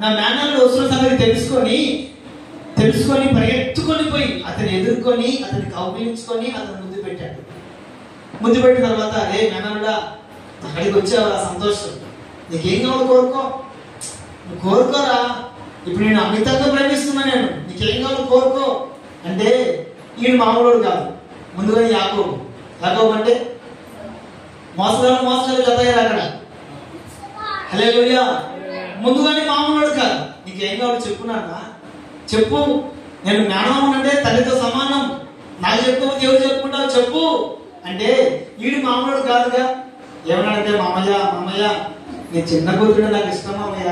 నా మేనల్లుడు వస్తున్న సంగతి తెలుసుకొని పరిగెత్తుకొని పోయి అతన్ని ఎదుర్కొని అతన్ని కౌగిలించుకొని అతను ముద్దు పెట్టాడు. ముద్దు పెట్టిన తర్వాత, అరే మేనల్లుడా, అక్కడికి వచ్చావరా, సంతోషం. నీకేం కావాలో నువ్వు కోరుకోరా. ఇప్పుడు నేను అమితంగా ప్రేమిస్తున్నా, నీకేం కావాలో కోరుకో అంటే ఈయన మామూలు కాదు. ముందుగానే యాకోబు అంటే మోసగాలు జతయ్యారు అక్కడ. హల్లెలూయా. ముందుగానే మామూలు కాదు. నీకేం కావాలో చెప్పున్నానా? చెప్పు. నేను మేనమామ అంటే తల్లితో సమానం. నాకు చెప్పుకోవచ్చు, ఎవరు చెప్పుకుంటావు చెప్పు అంటే వీడు మామూలు కాదుగా. ఏమన్నాడంటే, మామయ్య నీ చిన్న కూతురు నాకు ఇష్టం మామయ్య.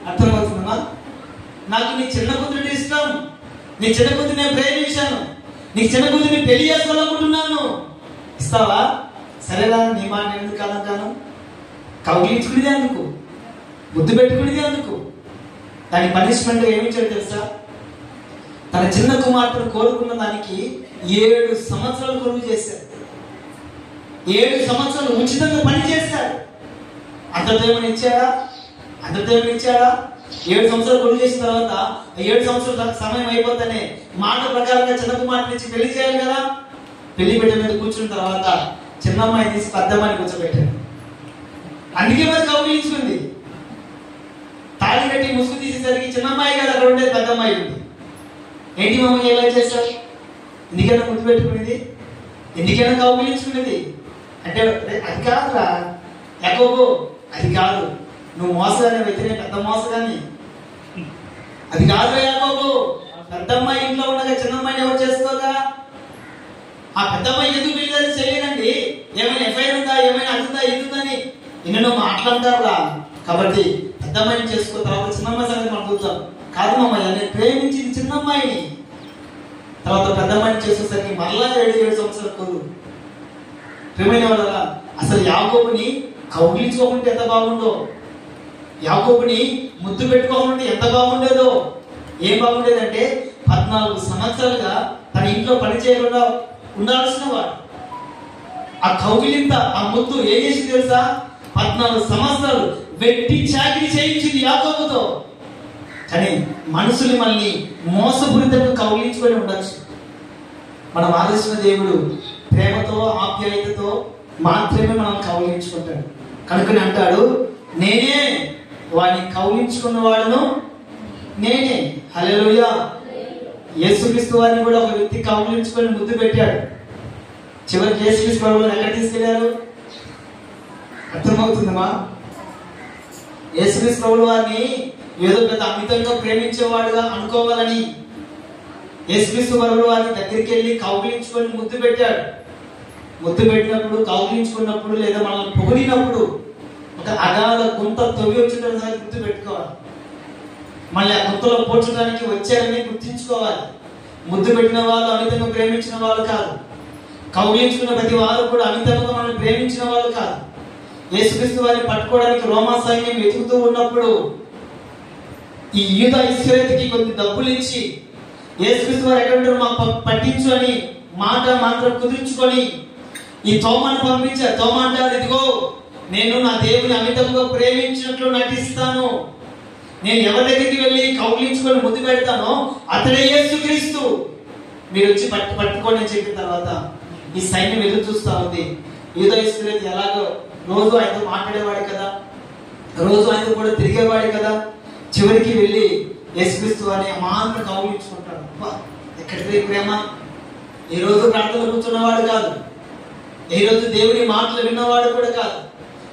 అర్థమవుతుందమ్మా? నాకు నీ చిన్న కూతురు ఇష్టం. నీ చిన్న కూతురు నేను ప్రేమించాను. నీ చిన్న కూతురిని పెళ్లి చేసుకోవాలనుకుంటున్నాను. ఇస్తావా? సరేరా, నీ మాట ఎందుకు కాదంటాను? కౌగిలించుకునేది అందుకు, ముద్దు పెట్టుకునేది అందుకు. దాని పనిష్మెంట్ ఏమిచ్చాడు తెలుసా? తన చిన్న కుమార్తెను కోరుకున్న దానికి 7 సంవత్సరాలు కొలువు చేశాడు. 7 సంవత్సరాలు ఉచితంగా పని చేశాడు. అంతతో ఏమైనా ఇచ్చాడా? 7 సంవత్సరాలు కొలువు చేసిన తర్వాత 7 సంవత్సరాల సమయం అయిపోతానే మాట ప్రకారంగా చిన్న కుమార్తె ఇచ్చి పెళ్లి చేయాలి కదా. పెళ్లి పెట్టే మీద కూర్చున్న తర్వాత చిన్నమ్మాయి తీసి పెద్దమ్మాయిని కూర్చోబెట్టాడు. అందుకే మరి కౌగిలించుకుంది. తాళి కట్టి ముసుగు తీసేసరికి చిన్నమ్మాయి కదా అక్కడ ఉండేది, పెద్దమ్మాయి ఉంది. ఏంటి మామయ్య ఎలా చేశాడు? ఎందుకైనా ముద్దు పెట్టుకునేది, ఎందుకైనా కౌగిలించుకునేది అంటే అది కాదురా యాకోబు, అది కాదు. నువ్వు మోసగానే వ్యక్తినే, పెద్ద మోసగాన్ని. అది కాదురా యాకోబు. పెద్దమ్మాయి ఇంట్లో ఉండగా చిన్నమ్మాయిని ఎవరు చేసుకోగా? ఆ పెద్దమ్మాయి ఎందుకు పెళ్లి చేయలేదండి? ఏమైనా ఎఫ్ఐఆర్ ఉందా, ఏమైనా అది ఉందా, ఇది ఉందని ఎన్నెన్నో మాట్లాడతారా. కాబట్టి పెద్దమ్మాయిని చేసుకో, తర్వాత చిన్నమ్మాయి సంగతి మనం చూద్దాం. కాదు మామయ్య, నేను ప్రేమించింది చిన్నమ్మాయిని. తర్వాత పెద్దమ్మాయిని చేసేసరికి మరలా 7 సంవత్సరాల కొలువు. ప్రేమైన వాళ్ళ అసలు యాకోబుని కౌగిలించుకోకుంటే ఎంత బాగుండో, యాకోబుని ముద్దు పెట్టుకోకుంటే ఎంత బాగుండేదో. ఏం బాగుండేదంటే 14 సంవత్సరాలుగా తన ఇంట్లో పని చేయకుండా ఉండాల్సిన వాడు. ఆ కౌగిలింత, ఆ ముద్దు ఏం చేసి తెలుసా? 14 సంవత్సరాలు వెట్టి చాకిరి చేయించింది యాకోబుతో. కానీ మనుషులు మనల్ని మోసపూరితంగా కౌగిలించుకొని ఉండొచ్చు. మనం ఆలోచన దేవుడు ప్రేమతో ఆప్యాయతతో మాత్రమే మనం కౌగిలించుకుంటాడు. కనుకని అంటాడు, నేనే వాడిని కౌగిలించుకున్న వాడును నేనే. హల్లెలూయా. యేసుక్రీస్తు వారిని కూడా ఒక వ్యక్తి కౌగిలించుకొని ముద్దు పెట్టాడు. చివరికి యేసుక్రీస్తు ప్రభువుని ఎక్కడ తీసుకెళ్లారు? అర్థమవుతుందమ్మా? యేసుక్రీస్తు ప్రభువు వారిని ఏదో పెద్ద అమితంగా ప్రేమించేవాడుగా అనుకోవాలని యేసుక్రీస్తు ప్రభువు వారిని దగ్గరికి వెళ్ళి కౌగిలించుకొని ముద్దు పెట్టాడు. ముద్దు పెట్టినప్పుడు, కౌగిలించుకున్నప్పుడు లేదా మనల్ని పొగిడినప్పుడు ఒక అగాధ గుంత తొవి వచ్చేటప్పుడు గుర్తు పెట్టుకోవాలి. మళ్ళీ ఆ గుంతలో పోర్చడానికి వచ్చారని గుర్తించుకోవాలి. ముద్దు పెట్టిన వాళ్ళు అమితంగా ప్రేమించిన వాళ్ళు కాదు. కౌగిలించుకున్న ప్రతి వారు కూడా అమితంగా మనల్ని ప్రేమించిన వాళ్ళు కాదు. యేసుక్రీస్తు వారిని పట్టుకోవడానికి రోమా సైన్యం వెతుకుతూ ఉన్నప్పుడు ఈ యూదా ఇస్కరియోతుకి కొద్ది డబ్బులు ఇచ్చి యేసుక్రీస్తు వారు ఎక్కడ ఉంటారో మాకు పట్టించు అని మాట మాత్రం కుదుర్చుకొని ఈ తోమాను పంపించారు. తోమా అంటారు, ఇదిగో నేను నా దేవుని అమితంగా ప్రేమించినట్లు నటిస్తాను. నేను ఎవరి దగ్గరికి వెళ్ళి కౌగిలించుకొని ముద్దు పెడతానో అతడే యేసుక్రీస్తు. మీరు వచ్చి పట్టుకోండి అని చెప్పిన తర్వాత ఈ సైన్యం ఎదురు చూస్తా ఉంది. యూదా ఇస్కరియోతు ఎలాగో రోజు ఆయనతో మాట్లాడేవాడు కదా, రోజు ఆయనతో కూడా తిరిగేవాడు కదా. చివరికి వెళ్ళి యేసుక్రీస్తు అని మాత్రం కౌగిలించుకుంటాడు. ఎక్కడికి ప్రేమ! ఈ రోజు ప్రార్థనలో కూర్చున్నవాడు కాదు, ఈ రోజు దేవుని మాటలు విన్నవాడు కూడా కాదు.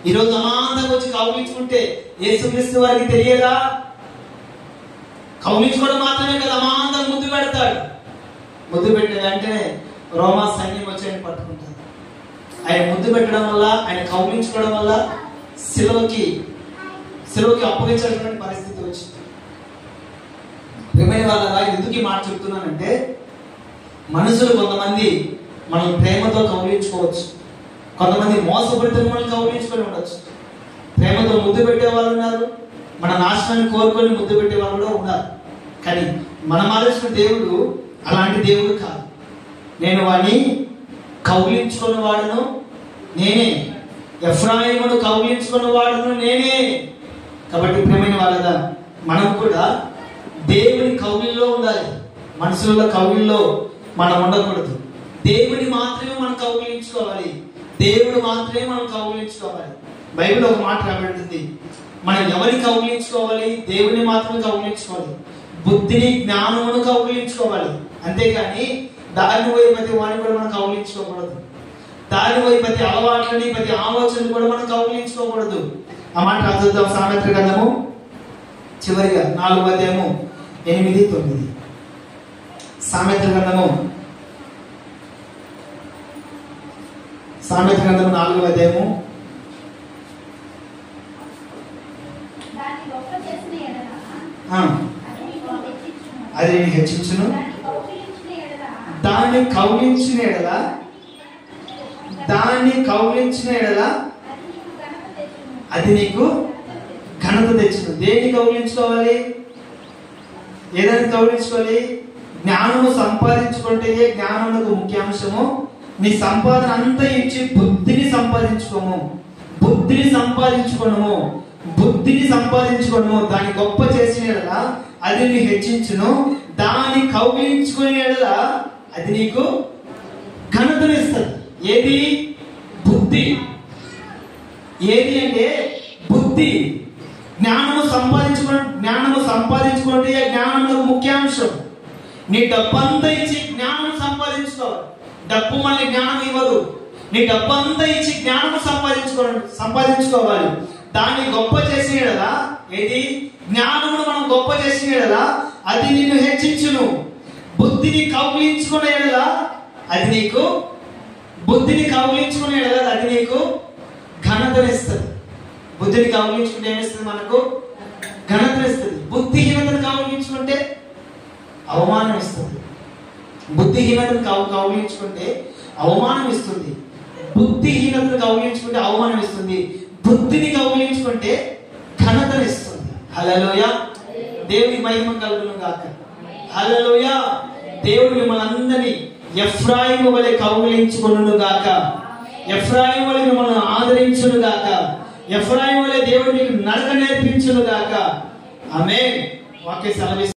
ఈ రోజు అమాంతంగా వచ్చి కౌగిలించుకుంటే యేసుక్రీస్తు వారికి తెలియదా? కౌగిలించుకోవడం మాత్రమే కదా, అమాంతంగా ముద్దు పెడతాడు. ముద్దు పెట్టిన వెంటనే రోమా సైన్యం వచ్చి ఆయన పట్టుకుంటారు. ఆయన ముద్దు పెట్టడం వల్ల, ఆయన కౌగిలించుకోవడం వల్ల సిలువకి అప్పగించాల్సిన పరిస్థితి వచ్చింది. ప్రియమైన వాళ్ళ ఎందుకు ఈ మాట చెప్తున్నానంటే, మనుషులు కొంతమంది మనం ప్రేమతో కౌగిలించుకోవచ్చు, కొంతమంది మోసపూరితంగా మనం కౌగిలించుకొని ఉండొచ్చు. ప్రేమతో ముద్దు పెట్టే వాళ్ళు ఉన్నారు, మన నాశనాన్ని కోరుకొని ముద్దు పెట్టే వాళ్ళు కూడా ఉన్నారు. కానీ మనం ఆలోచన దేవుడు అలాంటి దేవుడు కాదు. నేను వాడిని కౌగిలించుకున్న వాడును నేనే, ఎఫ్రాయిమును కౌగిలించుకున్న వాడును నేనే. కాబట్టి ప్రియమైన వాళ్ళదా, మనం కూడా దేవుని కౌగిలిలో ఉండాలి. మనుషుల కౌగిలిలో మనం ఉండకూడదు. దేవుని మాత్రమే మనం కౌగిలించుకోవాలి, దేవుడు మాత్రమే మనం కౌగిలించుకోవాలి. బైబిల్ ఒక మాట రాబడింది, మనం ఎవరిని కౌగిలించుకోవాలి? దేవుని మాత్రమే కౌగిలించుకోవాలి, బుద్ధిని జ్ఞానమును కౌగిలించుకోవాలి. అంతేగాని దారిని పోయి ప్రతి వాడిని కూడా మనం కౌగిలించుకోకూడదు. దారిని పోయి ప్రతి అలవాట్లని, ప్రతి ఆలోచనలు కూడా మనం కౌగిలించుకోకూడదు. ఆ మాట రాజుద్దాం. సామెతల గ్రంథము చివరిగా 4వ అధ్యాయము 8, 9. సామెతల గ్రంథము 4వ అధ్యాయము. అది నేను హెచ్చించును, దాన్ని కౌగిలించిన ఎడల అది నీకు ఘనత తెచ్చును. దేన్ని కౌగిలించుకోవాలి? ఏదైనా కౌగిలించుకోవాలి? జ్ఞానము సంపాదించుకుంటే జ్ఞానమునకు ముఖ్యాంశము. నీ సంపాదన అంతా ఇచ్చి బుద్ధిని సంపాదించుకోము, బుద్ధిని సంపాదించుకోను. దాన్ని గొప్ప చేసిన ఎడల అది నీ హెచ్చించును, దాన్ని కౌగిలించుకునే ఎడల అది నీకు ఘనతనిస్తుంది. ఏది? బుద్ధి. ఏది అంటే బుద్ధి. జ్ఞానము సంపాదించుకుంటే జ్ఞానములకు ముఖ్యాంశం. నీ డబ్బంతా ఇచ్చి జ్ఞానం సంపాదించుకోవాలి. డబ్బు మళ్ళీ జ్ఞానం ఇవ్వదు. నీ డబ్బంతా ఇచ్చి జ్ఞానం సంపాదించుకోవాలి. దాన్ని గొప్ప చేసిన ఎడలా, ఏది? జ్ఞానమును మనం గొప్ప చేసిన ఎడలా అది నిన్ను హెచ్చించును. బుద్ధిని కౌగిలించుకునే ఎడలా అది నీకు ఘనతనిస్తుంది. బుద్ధిని కౌగిలించుకుంటే ఏమిస్తుంది? మనకు ఘనతనిస్తుంది. బుద్ధిహీనతను కౌగిలించుకుంటే అవమానం ఇస్తుంది. బుద్ధిహీనతను కౌగిలించుకుంటే అవమానం ఇస్తుంది. బుద్ధిహీనతను కౌగిలించుకుంటే అవమానం ఇస్తుంది. బుద్ధిని కౌగిలించుకుంటే ఘనతనిస్తుంది. హల్లెలూయా. దేవుని మహిమ కలుగును గాక. హల్లెలూయా. దేవుడు మిమ్మల్ని అందరినీ ఎఫ్రాయిము వలె కౌగిలించుకొనును గాక. ఎఫ్రాయిం వలె మిమ్మల్ని ఆదరించును గాక. ఎఫ్రాయిం వలె దేవుడు మీకు నడక నేర్పించును గాక. ఆమేన్. వాక్య సెలవు.